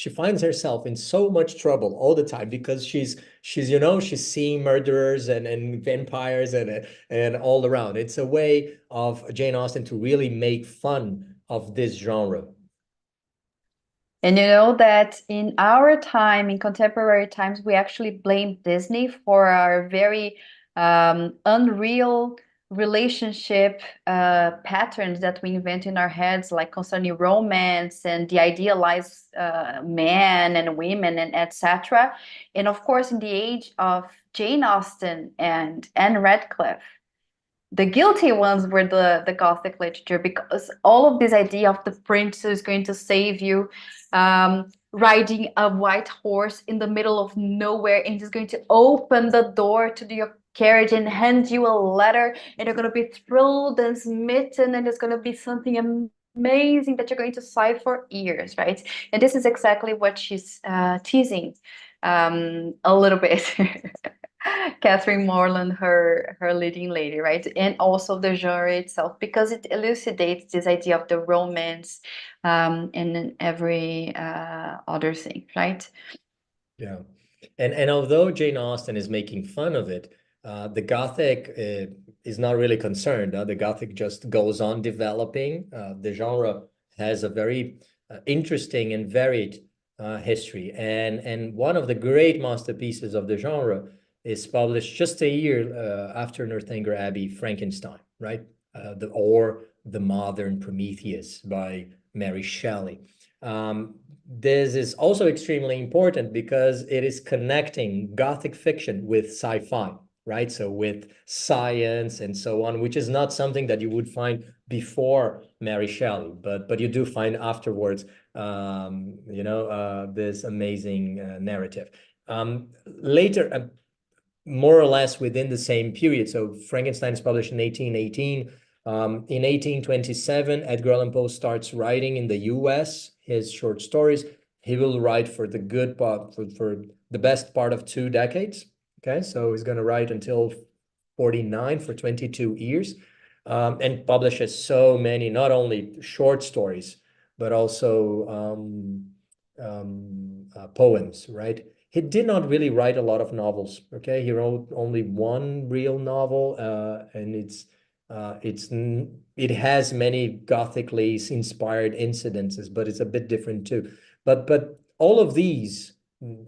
finds herself in so much trouble all the time because she's seeing murderers and vampires and all around. It's a way of Jane Austen to really make fun of this genre. And you know that in our time, in contemporary times, we actually blame Disney for our very unreal relationship patterns that we invent in our heads, like concerning romance and the idealized men and women and etc. And of course, in the age of Jane Austen and Anne Radcliffe, the guilty ones were the Gothic literature, because all of this idea of the prince who is going to save you, riding a white horse in the middle of nowhere, and is going to open the door to your carriage and hand you a letter, and you're going to be thrilled and smitten, and it's going to be something amazing that you're going to sigh for years, right? And this is exactly what she's teasing a little bit. Catherine Morland, her leading lady, right? And also the genre itself, because it elucidates this idea of the romance and every other thing, right? Yeah. And although Jane Austen is making fun of it, the Gothic is not really concerned. The Gothic just goes on developing. The genre has a very interesting and varied history. And one of the great masterpieces of the genre is published just a year after Northanger Abbey, Frankenstein, right? Or The Modern Prometheus by Mary Shelley. This is also extremely important because it is connecting Gothic fiction with sci-fi, right? So with science and so on, which is not something that you would find before Mary Shelley, but you do find afterwards, this amazing narrative. Later, more or less within the same period. So Frankenstein is published in 1818. In 1827, Edgar Allan Poe starts writing in the US his short stories. He will write for the good part, for the best part of 2 decades. Okay, so he's going to write until 49 for 22 years, and publishes so many, not only short stories, but also poems, right? He did not really write a lot of novels. Okay, he wrote only one real novel, and it has many Gothically inspired incidences, but it's a bit different too. But all of these,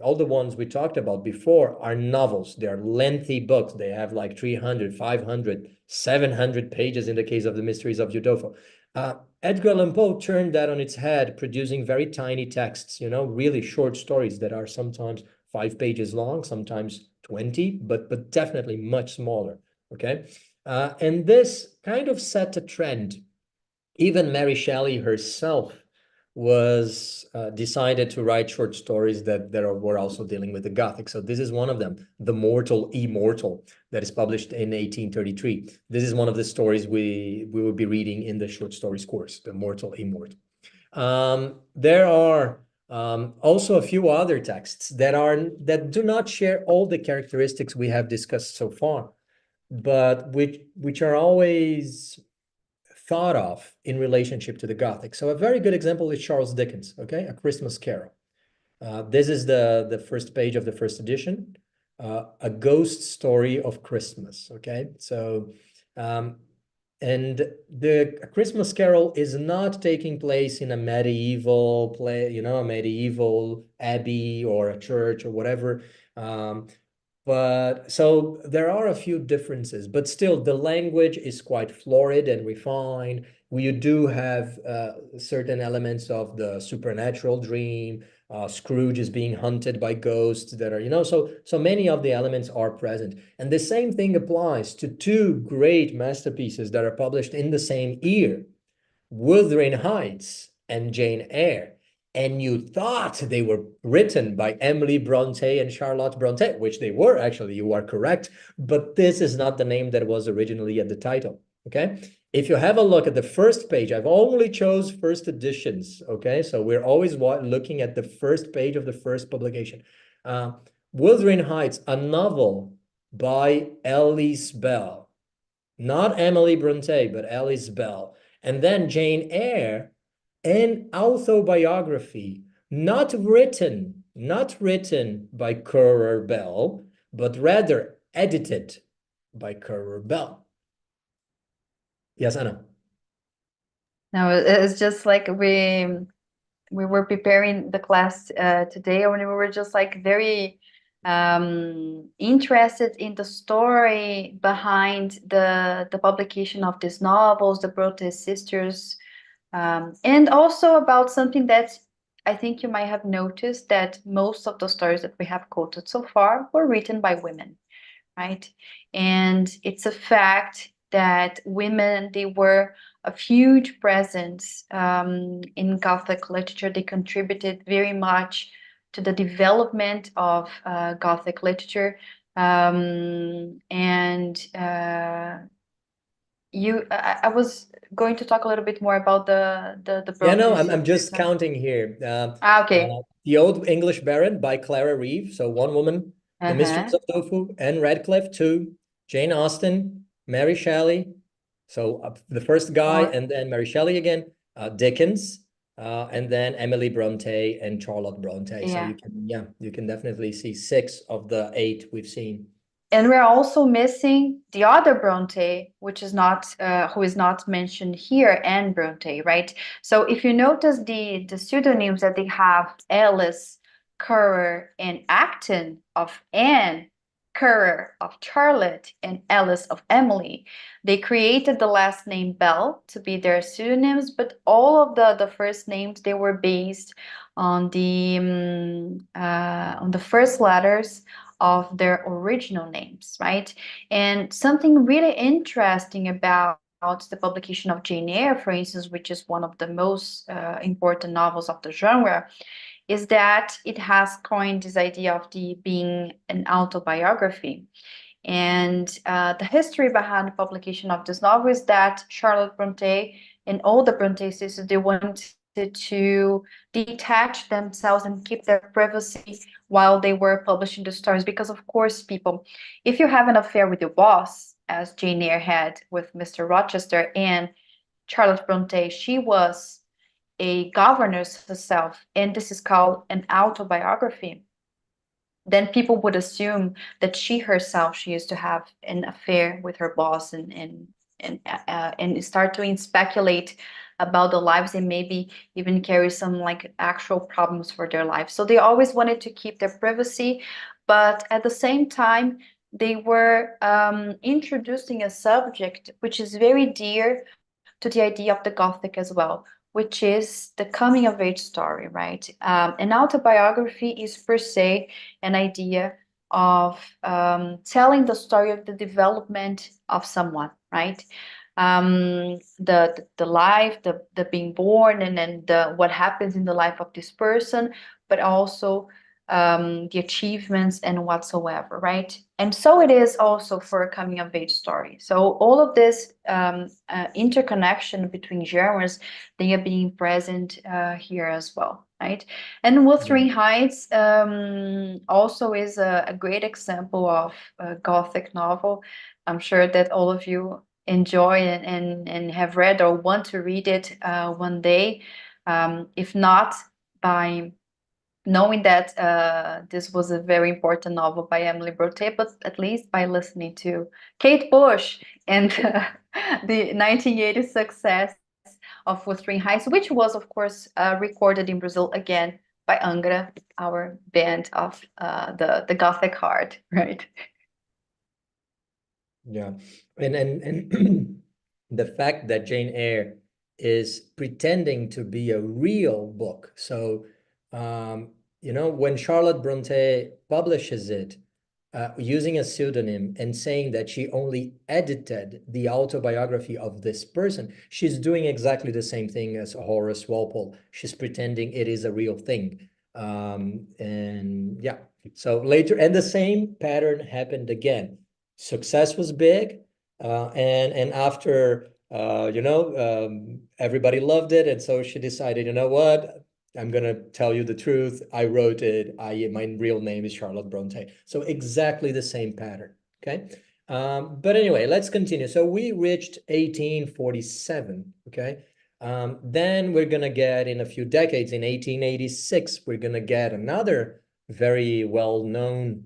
all the ones we talked about before, are novels. They are lengthy books. They have like 300, 500, 700 pages in the case of The Mysteries of Udolpho. Edgar Allan Poe turned that on its head, producing very tiny texts, really short stories that are sometimes 5 pages long, sometimes 20, but definitely much smaller, okay? And this kind of set a trend. Even Mary Shelley herself was decided to write short stories that were also dealing with the Gothic. So this is one of them, The Mortal Immortal, that is published in 1833. This is one of the stories we will be reading in the short stories course, The Mortal Immortal. There are also a few other texts that do not share all the characteristics we have discussed so far, but which are always thought of in relationship to the Gothic. So a very good example is Charles Dickens, okay? A Christmas Carol. This is the first page of the first edition, A Ghost Story of Christmas, okay? So, and the Christmas Carol is not taking place in a medieval a medieval abbey or a church or whatever. But so there are a few differences, but still the language is quite florid and refined. we do have certain elements of the supernatural dream. Scrooge is being hunted by ghosts that are, so many of the elements are present. And the same thing applies to two great masterpieces that are published in the same year, Wuthering Heights and Jane Eyre. And you thought they were written by Emily Bronte and Charlotte Bronte, which they were actually, you are correct, but this is not the name that was originally at the title, okay? If you have a look at the first page, I've only chose first editions, okay? So we're always looking at the first page of the first publication. Wuthering Heights, a novel by Alice Bell, not Emily Bronte, but Alice Bell. And then Jane Eyre, an autobiography, not written by Currer Bell, but rather edited by Currer Bell. Yes, Anna. No, it's just like we were preparing the class today, and we were just like very interested in the story behind the publication of these novels, the Bronte sisters, and also about something that I think you might have noticed, that most of the stories that we have quoted so far were written by women, right? And it's a fact that women, they were a huge presence in Gothic literature. They contributed very much to the development of Gothic literature. I was going to talk a little bit more about the Yeah, no, Bronte I'm just sisters. counting here. Okay. The Old English Baron by Clara Reeve, so one woman. The Mysteries of Tofu, Anne Radcliffe, two. Jane Austen, Mary Shelley. So the first guy, and then Mary Shelley again. Dickens, and then Emily Bronte and Charlotte Bronte. So you can definitely see 6 of the 8 we've seen. And we're also missing the other Bronte, which is not who is not mentioned here, Anne Bronte, right? So if you notice the pseudonyms that they have, Alice, Currer, and Acton of Anne, Currer of Charlotte, and Alice of Emily, they created the last name Bell to be their pseudonyms, but all of the first names, they were based on the first letters of their original names, right? And something really interesting about the publication of Jane Eyre, for instance, which is one of the most important novels of the genre, is that it has coined this idea of being an autobiography. And the history behind the publication of this novel is that Charlotte Bronte and all the Bronte sisters, they wanted to detach themselves and keep their privacy while they were publishing the stories. Because, of course, people, if you have an affair with your boss, as Jane Eyre had with Mr. Rochester, and Charlotte Bronte, she was a governess herself, and this is called an autobiography, then people would assume that she herself, she used to have an affair with her boss, and start to speculate about the lives, and maybe even carry some like actual problems for their life. So they always wanted to keep their privacy, but at the same time, they were introducing a subject which is very dear to the idea of the Gothic as well, which is the coming of age story, right? An autobiography is per se an idea of telling the story of the development of someone, right? The life, the being born, and then what happens in the life of this person, but also the achievements and whatsoever, right? And so it is also for a coming of age story. So all of this interconnection between genres, they are being present here as well, right? And Wuthering Heights also is a great example of a Gothic novel. I'm sure that all of you enjoy and have read or want to read it one day, if not by knowing that this was a very important novel by Emily Bronte, but at least by listening to Kate Bush and the 1980 success of Wuthering Heights, which was, of course, recorded in Brazil again by Angra, our band of the Gothic heart, right? Yeah, and the fact that Jane Eyre is pretending to be a real book. So, you know, when Charlotte Bronte publishes it, using a pseudonym and saying that she only edited the autobiography of this person, she's doing exactly the same thing as Horace Walpole. She's pretending it is a real thing. And yeah, so later, and the same pattern happened again. Success was big, and after you know, everybody loved it, and so she decided, you know what, I'm gonna tell you the truth. I wrote it. My real name is Charlotte Bronte. So exactly the same pattern. Okay. But anyway, let's continue. So we reached 1847. Okay. Then we're gonna get, in a few decades, in 1886, we're gonna get another very well-known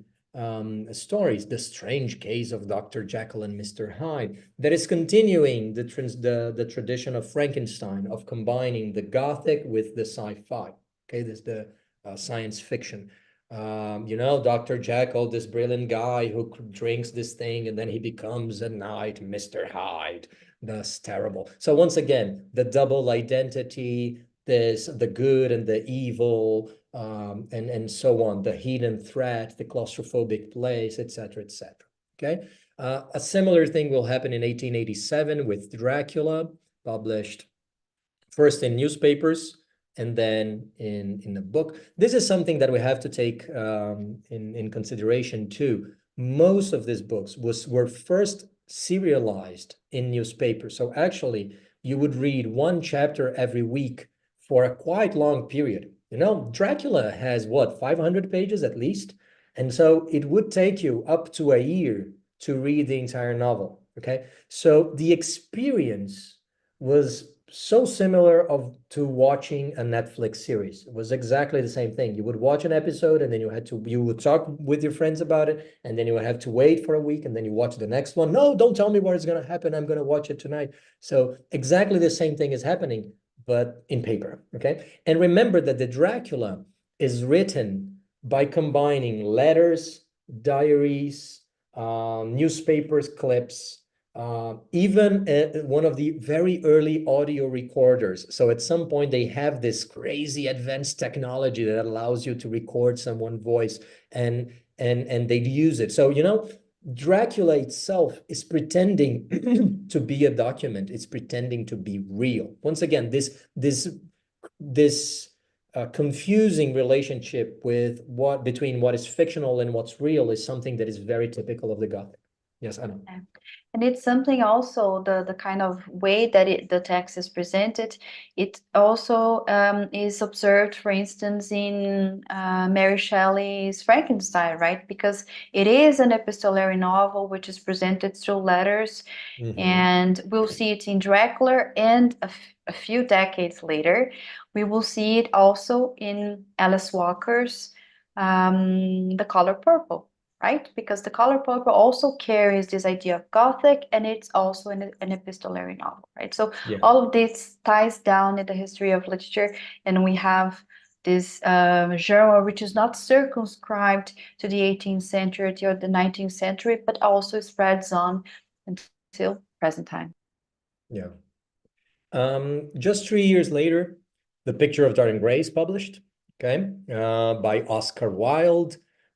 stories, The Strange Case of Dr. Jekyll and Mr. Hyde, that is continuing the tradition of Frankenstein, of combining the Gothic with the sci-fi. Okay, this is the science fiction. You know, Dr. Jekyll, this brilliant guy who drinks this thing and then he becomes a knight, Mr. Hyde. That's terrible. So once again, the double identity, the good and the evil, and so on, the hidden threat, the claustrophobic place, etc., etc. Okay, a similar thing will happen in 1887 with Dracula, published first in newspapers and then in a book. This is something that we have to take in consideration too. Most of these books were first serialized in newspapers. So actually, you would read one chapter every week for a quite long period. You know, Dracula has what, 500 pages at least? And so it would take you up to a year to read the entire novel. Okay. So the experience was so similar to watching a Netflix series. It was exactly the same thing. You would watch an episode and then you would talk with your friends about it, and then you would have to wait for a week, and then you watch the next one. No, don't tell me what is going to happen. I'm going to watch it tonight. So exactly the same thing is happening, but in paper. Okay. And remember that the Dracula is written by combining letters, diaries, newspapers, clips, even one of the very early audio recorders. So at some point they have this crazy advanced technology that allows you to record someone's voice, and they use it. So, you know, Dracula itself is pretending to be a document. It's pretending to be real. Once again, this confusing relationship with between what is fictional and what's real is something that is very typical of the Gothic. Yes, I know. Yeah. And it's something also, the kind of way that the text is presented, it also is observed, for instance, in Mary Shelley's Frankenstein, right? Because it is an epistolary novel which is presented through letters, and we'll see it in Dracula, and a few decades later, we will see it also in Alice Walker's The Color Purple. Right? Because The Color Purple also carries this idea of Gothic, and it's also an epistolary novel, right? So Yeah. all of this ties down in the history of literature, and we have this genre which is not circumscribed to the 18th century or the 19th century, but also spreads on until present time. Yeah. Just 3 years later, The Picture of Dorian Gray is published, okay, by Oscar Wilde,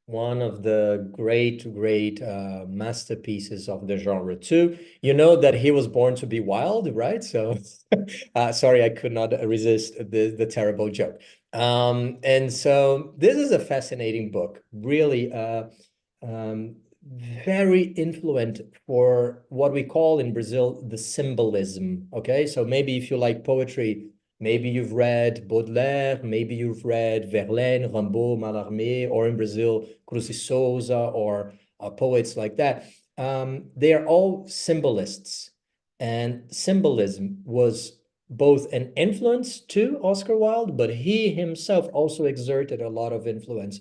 one of the great masterpieces of the genre too. You know that he was born to be wild, right? So sorry, I could not resist the terrible joke. And so this is a fascinating book, really very influent for what we call in Brazil the symbolism. Okay, so maybe if you like poetry, maybe you've read Baudelaire, maybe you've read Verlaine, Rimbaud, Mallarmé, or in Brazil, Cruz e Souza, or poets like that. They are all symbolists, and symbolism was both an influence to Oscar Wilde, but he himself also exerted a lot of influence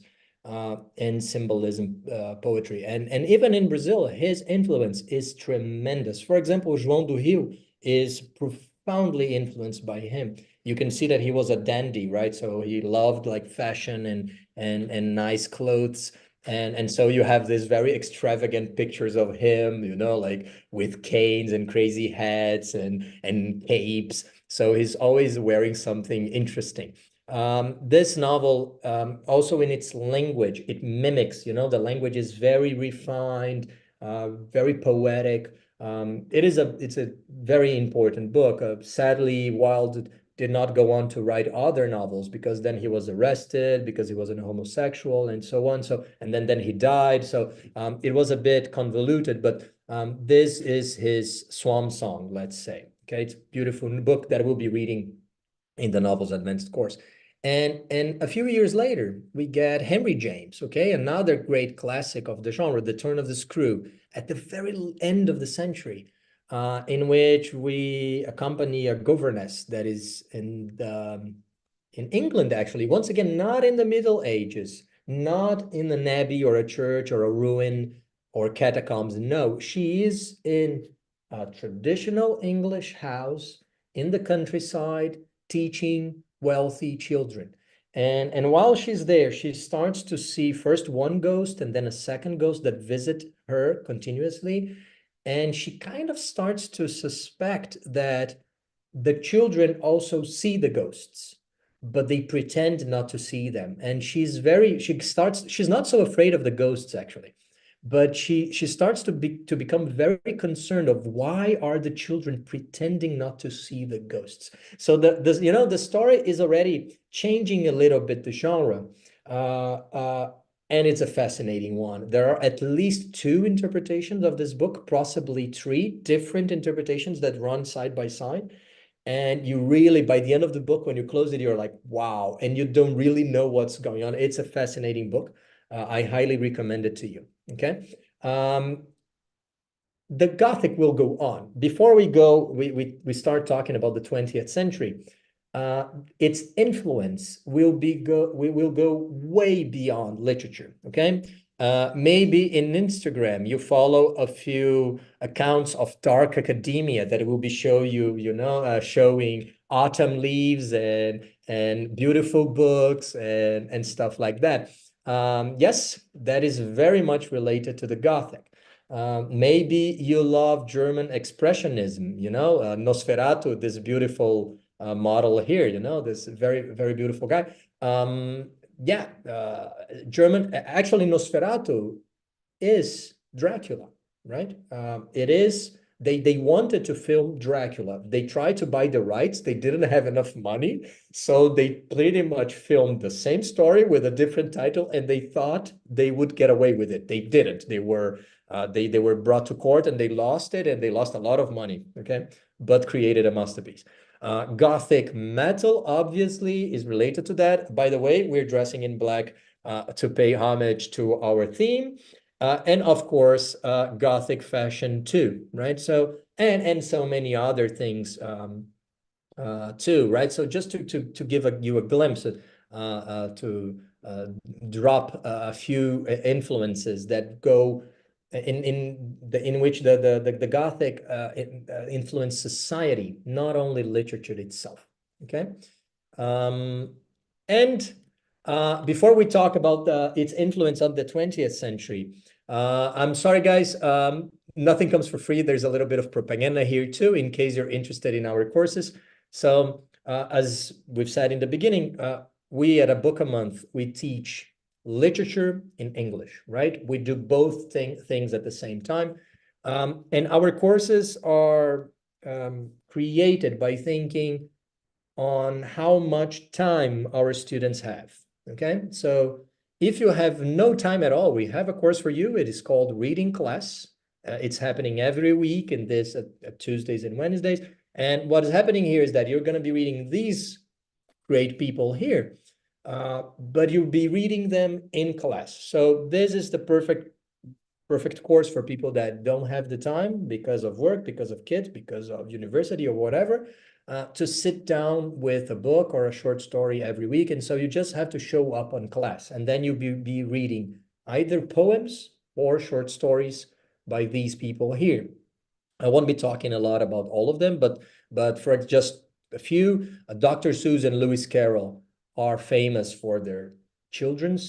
in symbolism poetry. And even in Brazil, his influence is tremendous. For example, João do Rio is profoundly influenced by him. You can see that he was a dandy, right? So he loved like fashion and nice clothes. And so you have these very extravagant pictures of him, you know, like with canes and crazy hats and capes. So he's always wearing something interesting. This novel, also in its language, it mimics, you know, the language is very refined, very poetic. It's a very important book. Sadly, Wilde did not go on to write other novels because then he was arrested because he was a homosexual and so on. So, and then he died. So it was a bit convoluted, but this is his swan song, let's say. Okay, it's a beautiful book that we'll be reading in the Novels Advanced course. And a few years later, we get Henry James, okay, another great classic of the genre, The Turn of the Screw, at the very end of the century, in which we accompany a governess that is in England, actually. Once again, not in the Middle Ages, not in an abbey or a church or a ruin or catacombs. No, she is in a traditional English house in the countryside, teaching wealthy children. And while she's there, she starts to see first one ghost and then a second ghost that visit her continuously. And she kind of starts to suspect that the children also see the ghosts, but they pretend not to see them. And she's not so afraid of the ghosts, actually, but she starts to become very concerned of why are the children pretending not to see the ghosts. So the story is already changing a little bit the genre, and it's a fascinating one. There are at least two interpretations of this book, possibly three different interpretations that run side by side. And you really, by the end of the book, when you close it, you're like, wow, and you don't really know what's going on. It's a fascinating book. I highly recommend it to you. Okay. The Gothic will go on. Before we go, we start talking about the 20th century. Its influence will go way beyond literature. Okay. Maybe in Instagram, you follow a few accounts of dark academia that will be showing autumn leaves and beautiful books and stuff like that. Yes, that is very much related to the Gothic. Maybe you love German expressionism, Nosferatu, this beautiful model here, this very, very beautiful guy. Yeah, actually, Nosferatu is Dracula, right? It is. They wanted to film Dracula. They tried to buy the rights. They didn't have enough money, so they pretty much filmed the same story with a different title, and they thought they would get away with it. They didn't. They were brought to court and they lost it, and they lost a lot of money. Okay, but created a masterpiece. Gothic metal obviously is related to that. By the way, we're dressing in black to pay homage to our theme. And of course, Gothic fashion too, right? So, and so many other things too, right? So just to give you a glimpse, to drop a few influences that go in which the Gothic influenced society, not only literature itself. Okay, and before we talk about its influence on the 20th century, I'm sorry, guys. Nothing comes for free. There's a little bit of propaganda here too, in case you're interested in our courses. So as we've said in the beginning, we at A Book a Month, we teach literature in English, right? We do both things at the same time. And our courses are created by thinking on how much time our students have, okay? So if you have no time at all, we have a course for you. It is called Reading Class. It's happening every week in this at Tuesdays and Wednesdays. And what is happening here is that you're going to be reading these great people here, but you'll be reading them in class. So this is the perfect course for people that don't have the time because of work, because of kids, because of university or whatever, to sit down with a book or a short story every week. And so you just have to show up on class, and then you'll be reading either poems or short stories by these people here. I won't be talking a lot about all of them, but for just a few, Dr. Seuss and Lewis Carroll are famous for their children's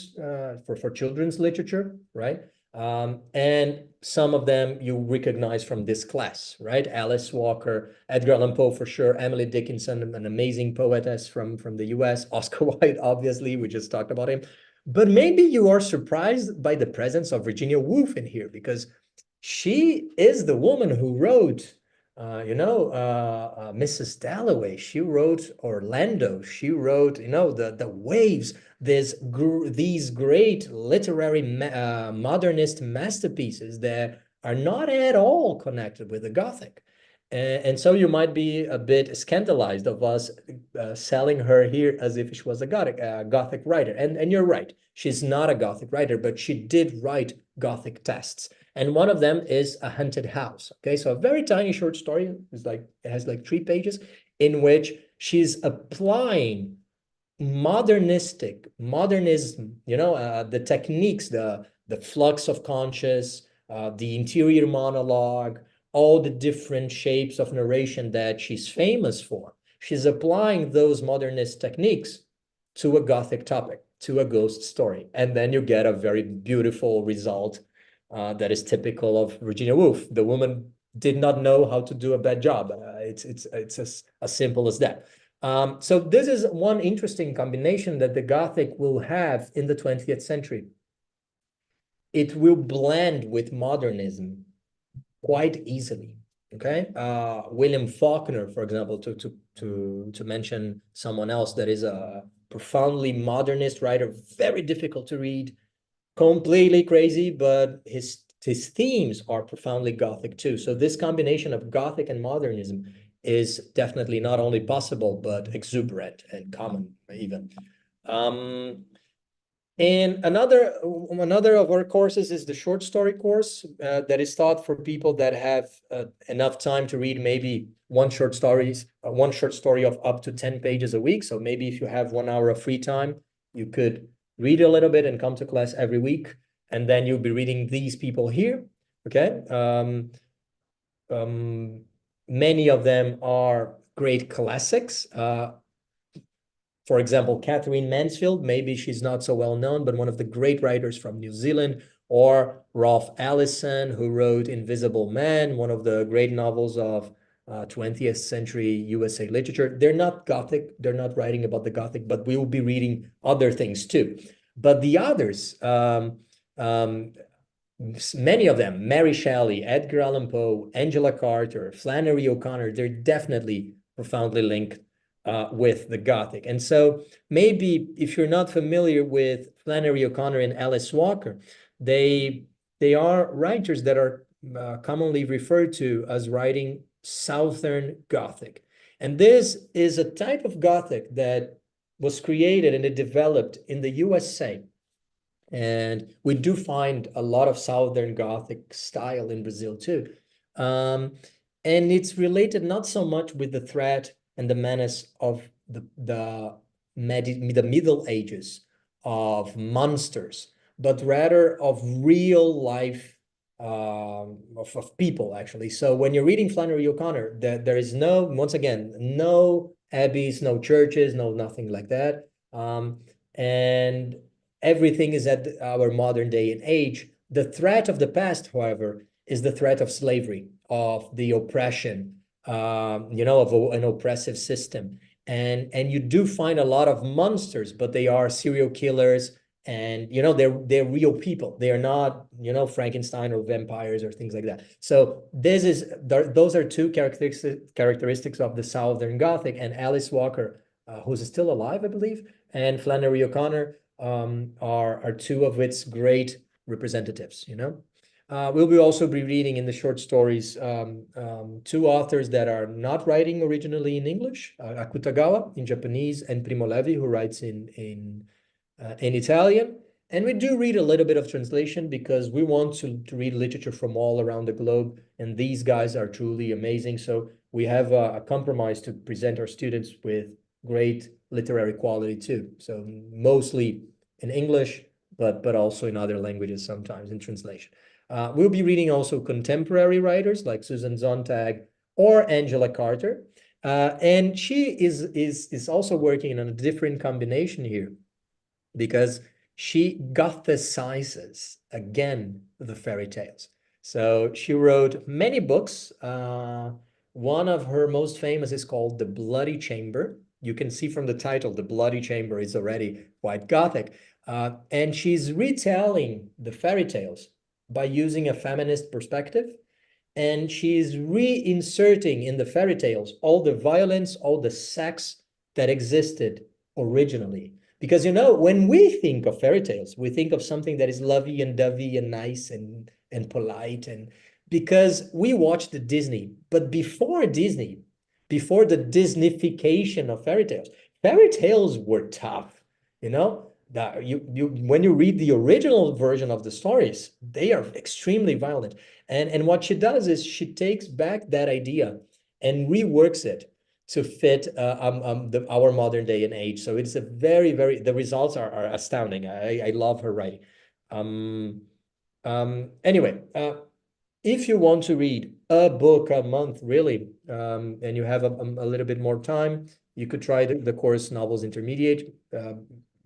for children's literature, right? And some of them you recognize from this class, right? Alice Walker, Edgar Allan Poe for sure, Emily Dickinson, an amazing poetess from the US, Oscar Wilde, obviously, we just talked about him. But maybe you are surprised by the presence of Virginia Woolf in here, because she is the woman who wrote, Mrs. Dalloway. She wrote Orlando. She wrote, the Waves, these great literary modernist masterpieces that are not at all connected with the Gothic. And so you might be a bit scandalized of us selling her here as if she was a Gothic writer. And you're right, she's not a Gothic writer, but she did write Gothic texts. And one of them is A Haunted House. Okay, so a very tiny short story. It has like 3 pages in which she's applying modernism, the techniques, the flux of conscious, the interior monologue, all the different shapes of narration that she's famous for. She's applying those modernist techniques to a Gothic topic, to a ghost story. And then you get a very beautiful result that is typical of Virginia Woolf. The woman did not know how to do a bad job. It's as simple as that. So this is one interesting combination that the Gothic will have in the 20th century. It will blend with modernism quite easily. Okay, William Faulkner, for example, to mention someone else that is a profoundly modernist writer, very difficult to read, completely crazy, but his themes are profoundly Gothic too. So this combination of Gothic and modernism is definitely not only possible, but exuberant and common even. And another of our courses is the short story course that is taught for people that have enough time to read maybe one short story of up to 10 pages a week. So maybe if you have 1 hour of free time, you could read a little bit and come to class every week, and then you'll be reading these people here. Okay. Many of them are great classics. For example, Catherine Mansfield, maybe she's not so well known, but one of the great writers from New Zealand, or Ralph Ellison, who wrote Invisible Man, one of the great novels of 20th century USA literature. They're not Gothic, they're not writing about the Gothic, but we will be reading other things too. But the others, many of them, Mary Shelley, Edgar Allan Poe, Angela Carter, Flannery O'Connor, they're definitely profoundly linked with the Gothic. And so maybe if you're not familiar with Flannery O'Connor and Alice Walker, they are writers that are commonly referred to as writing Southern Gothic. And this is a type of Gothic that was created and it developed in the USA. And we do find a lot of Southern Gothic style in Brazil too. And it's related not so much with the threat and the menace of the Middle Ages, of monsters, but rather of real life of people, actually. So when you're reading Flannery O'Connor, there is no, once again, no abbeys, no churches, no nothing like that. And everything is at our modern day and age. The threat of the past, however, is the threat of slavery, of the oppression, of an oppressive system. And you do find a lot of monsters, but they are serial killers, and they're real people. They are not Frankenstein or vampires or things like that. So those are two characteristics of the Southern Gothic. And Alice Walker, who's still alive, I believe, and Flannery O'Connor are two of its great representatives. We'll also be reading in the short stories two authors that are not writing originally in English, Akutagawa in Japanese and Primo Levi, who writes in Italian. And we do read a little bit of translation because we want to read literature from all around the globe. And these guys are truly amazing. So we have a compromise to present our students with great literary quality too. So mostly in English, but also in other languages sometimes in translation. We'll be reading also contemporary writers like Susan Sontag or Angela Carter. And she is also working on a different combination here, because she gothicizes again the fairy tales. So she wrote many books. One of her most famous is called The Bloody Chamber. You can see from the title, The Bloody Chamber is already quite gothic. And she's retelling the fairy tales by using a feminist perspective. And she's reinserting in the fairy tales all the violence, all the sex that existed originally. Because, you know, when we think of fairy tales, we think of something that is lovey and dovey and nice and polite. And because we watched the Disney, but before Disney, before the Disneyfication of fairy tales were tough, you know? That when you read the original version of the stories, they are extremely violent. And what she does is she takes back that idea and reworks it to fit our modern day and age. So it's a very, the results are astounding. I love her writing. Anyway, if you want to read a book a month, really, and you have a little bit more time, you could try the course Novels Intermediate.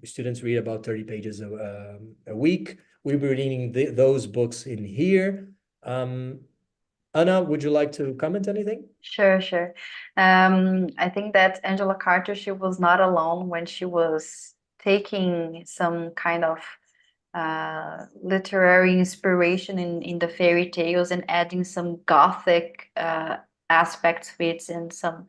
Students read about 30 pages a week. We'll be reading those books in here. Anna, would you like to comment anything? Sure, sure. I think that Angela Carter, she was not alone when she was taking some kind of literary inspiration in the fairy tales and adding some gothic aspects to it and some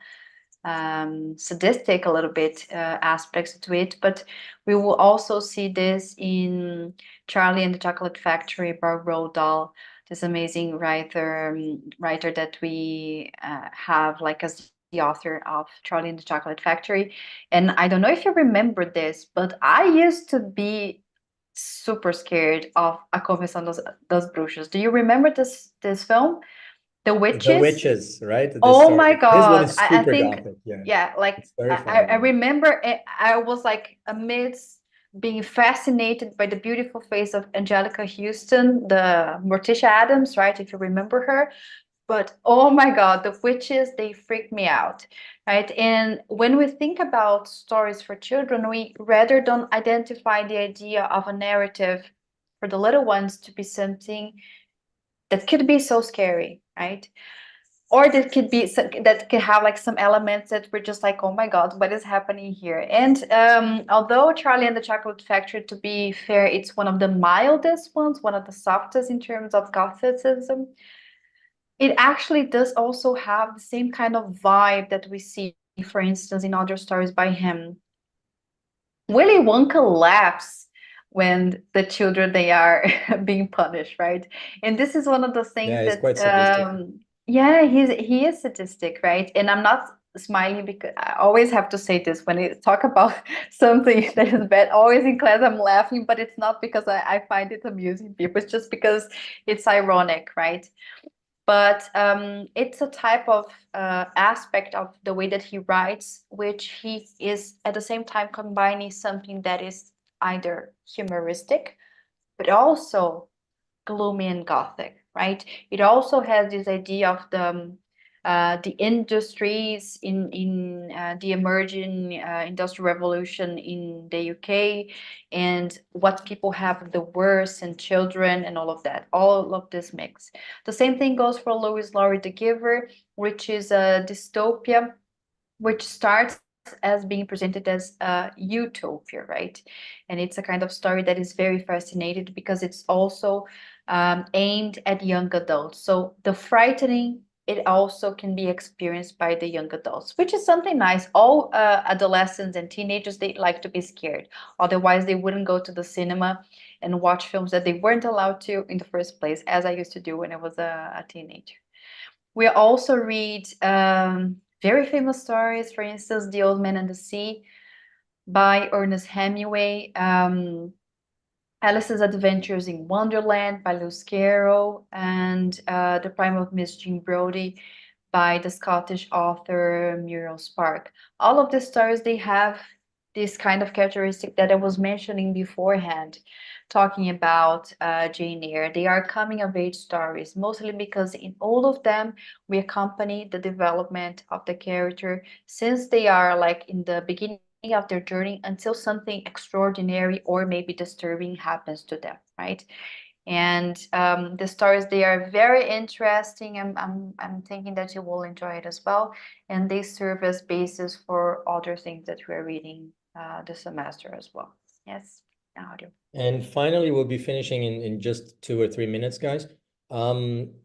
sadistic a little bit aspects to it. But we will also see this in Charlie and the Chocolate Factory by Roald Dahl, this amazing writer that we have like as the author of Charlie and the Chocolate Factory. And I don't know if you remember this, but I used to be super scared of A Confissão das Bruxas. Do you remember this film? The The Witches? Witches, right? This Oh story. my This one God. is I super think, gothic. Yeah, yeah, like it's very I fun. remember I was like amidst being fascinated by the beautiful face of Angelica Houston, the Morticia Adams, right? If you remember her. But oh my God, the witches, they freak me out, right? And when we think about stories for children, we rather don't identify the idea of a narrative for the little ones to be something that could be so scary, right? Or that could be that could have like some elements that we're just like, oh my God, what is happening here? And although Charlie and the Chocolate Factory, to be fair, it's one of the mildest ones, one of the softest in terms of gothicism, it actually does also have the same kind of vibe that we see, for instance, in other stories by him. Willy Wonka laughs when the children they are being punished, right? And this is one of those things Yeah, it's that quite sadistic. yeah, he is sadistic, right? And I'm not smiling because I always have to say this when I talk about something that is bad. Always in class I'm laughing, but it's not because I find it amusing people. It's just because it's ironic, right? But it's a type of aspect of the way that he writes, which he is at the same time combining something that is either humoristic, but also gloomy and gothic, right? It also has this idea of the industries in the emerging industrial revolution in the UK and what people have the worst and children and all of that, all of this mix. The same thing goes for Lewis Laurie The Giver, which is a dystopia which starts as being presented as a utopia, right? And it's a kind of story that is very fascinating because it's also aimed at young adults. So the frightening, it also can be experienced by the young adults, which is something nice. All adolescents and teenagers, they like to be scared. Otherwise, they wouldn't go to the cinema and watch films that they weren't allowed to in the first place, as I used to do when I was a teenager. We also read very famous stories, for instance, The Old Man and the Sea by Ernest Hemingway, Alice's Adventures in Wonderland by Lewis Carroll, and The Prime of Miss Jean Brodie by the Scottish author Muriel Spark. All of these stories, they have this kind of characteristic that I was mentioning beforehand, talking about Jane Eyre. They are coming of age stories, mostly because in all of them, we accompany the development of the character since they are like in the beginning of their journey until something extraordinary or maybe disturbing happens to them, right? And the stories, they are very interesting. I'm thinking that you will enjoy it as well, and they serve as basis for other things that we're reading this semester as well. Yes, audio. And finally, we'll be finishing in just 2 or 3 minutes, guys.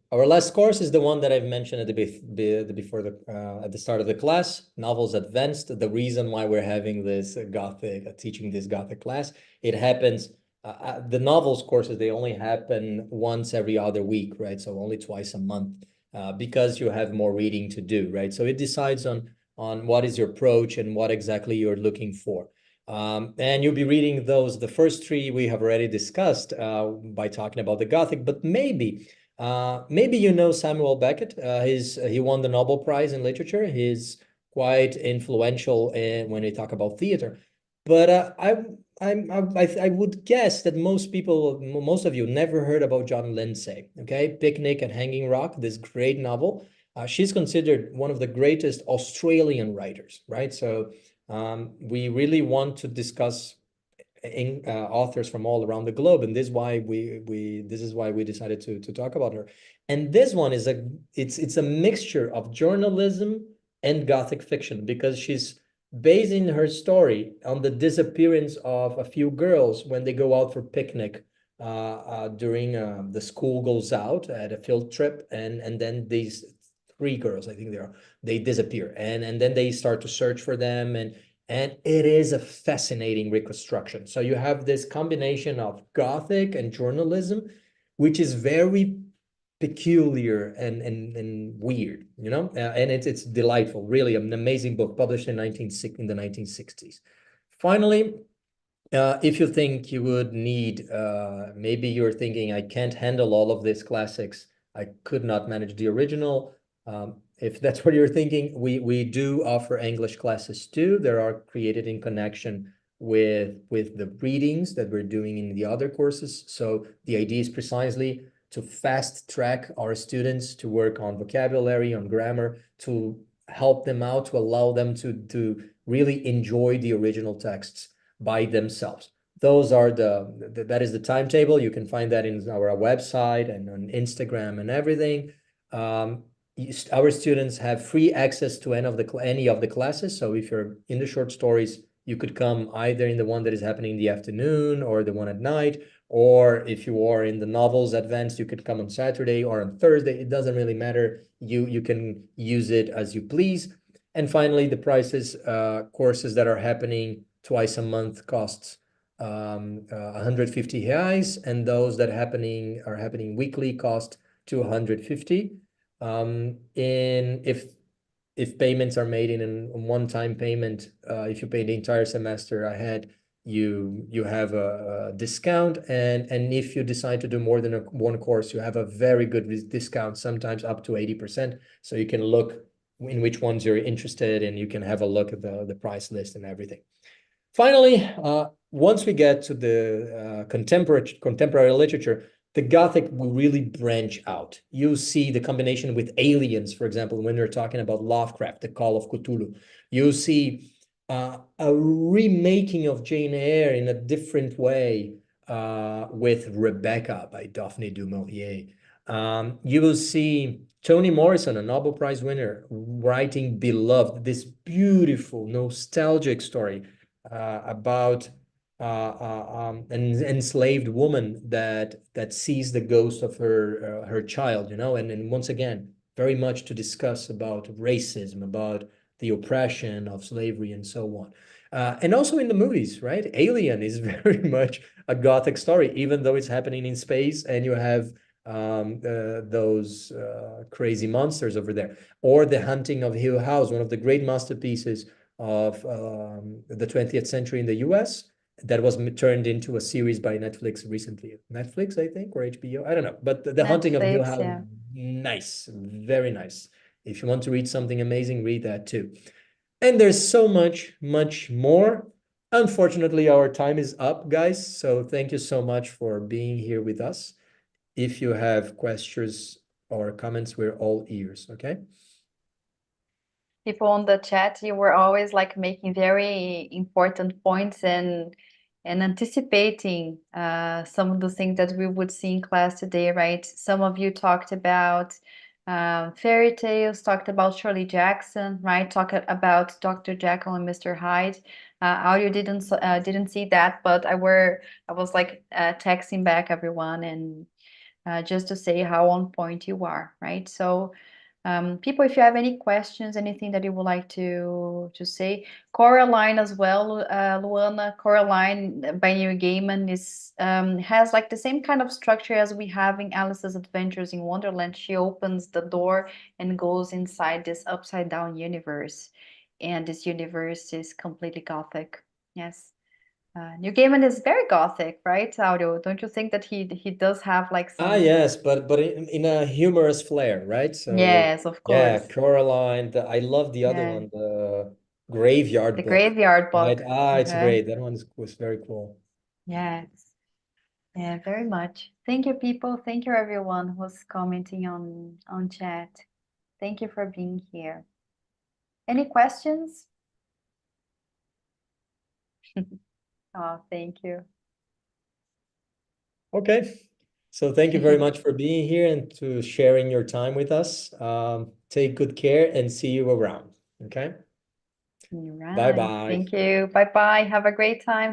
Our last course is the one that I've mentioned at at the start of the class, Novels Advanced. The reason why we're having this Gothic, teaching this Gothic class, it happens, the novels courses, they only happen once every other week, right? So only twice a month, because you have more reading to do, right? So it decides on what is your approach and what exactly you're looking for. And you'll be reading those. The first three we have already discussed by talking about the Gothic, but maybe you know Samuel Beckett. He won the Nobel Prize in Literature. He's quite influential when we talk about theater. But I would guess that most of you never heard about John Lindsay. Okay, Picnic at Hanging Rock, this great novel. She's considered one of the greatest Australian writers, right? So we really want to discuss authors from all around the globe, and this is why we decided to talk about her. And this one is it's a mixture of journalism and Gothic fiction, because she's basing her story on the disappearance of a few girls when they go out for picnic during the school goes out at a field trip, and then these three girls, I think they disappear, and then they start to search for them, and it is a fascinating reconstruction. So you have this combination of Gothic and journalism, which is very peculiar and weird, you know, and it's delightful, really an amazing book published in the 1960s. Finally, if you think you would need, maybe you're thinking, I can't handle all of these classics, I could not manage the original. If that's what you're thinking, we do offer English classes too. They are created in connection with the readings that we're doing in the other courses. So the idea is precisely to fast track our students to work on vocabulary, on grammar, to help them out, to allow them to really enjoy the original texts by themselves. Those are that is the timetable. You can find that in our website and on Instagram and everything. Our students have free access to any of the classes. So if you're in the short stories, you could come either in the one that is happening in the afternoon or the one at night, or if you are in the novels advanced, you could come on Saturday or on Thursday. It doesn't really matter. You can use it as you please. And finally, the prices, courses that are happening twice a month costs 150 reais, and those that are happening weekly cost 250. If payments are made in a one-time payment, if you pay the entire semester ahead, you have a discount, and if you decide to do more than one course, you have a very good discount, sometimes up to 80%. So you can look in which ones you're interested in, you can have a look at the price list and everything. Finally, once we get to the contemporary literature, the Gothic will really branch out. You see the combination with aliens, for example, when we're talking about Lovecraft, the Call of Cthulhu. You see a remaking of Jane Eyre in a different way with Rebecca by Daphne du Maurier. You will see Toni Morrison, a Nobel Prize winner, writing Beloved, this beautiful, nostalgic story about an enslaved woman that sees the ghost of her child, you know, and once again, very much to discuss about racism, about the oppression of slavery and so on. And also in the movies, right? Alien is very much a Gothic story, even though it's happening in space and you have those crazy monsters over there. Or The Hunting of Hill House, one of the great masterpieces of the 20th century in the US, that was turned into a series by Netflix recently. Netflix, I think, or HBO, I don't know. But the Hunting of Hill Netflix, House, yeah. nice, very nice. If you want to read something amazing, read that too. And there's so much more. Unfortunately, our time is up, guys. So thank you so much for being here with us. If you have questions or comments, we're all ears, okay? people on the chat, you were always like making very important points and anticipating some of the things that we would see in class today, right? Some of you talked about fairy tales, talked about Shirley Jackson, right? Talked about Dr. Jekyll and Mr. Hyde. Audio didn't see that, but I was like texting back everyone and just to say how on point you are, right? So people, if you have any questions, anything that you would like to say, Coraline as well, Luana, Coraline by Neil Gaiman is has like the same kind of structure as we have in Alice's Adventures in Wonderland. She opens the door and goes inside this upside down universe, and this universe is completely gothic. Yes. Neil Gaiman is very gothic, right, Audio? Don't you think that he does have like some? Yes, but in a humorous flair, right? So Yes, of yeah, course. Coraline. I love the other Yeah, one, the Graveyard the Book. graveyard Right? book. It's Okay. great. That one was very cool. Yes. Yeah, very much. Thank you, people. Thank you, everyone who's commenting on chat. Thank you for being here. Any questions? Oh, thank you. Okay. So thank you very much for being here and to sharing your time with us. Take good care and see you around. Okay. All Bye right. bye. Thank you. Bye bye. Have a great time.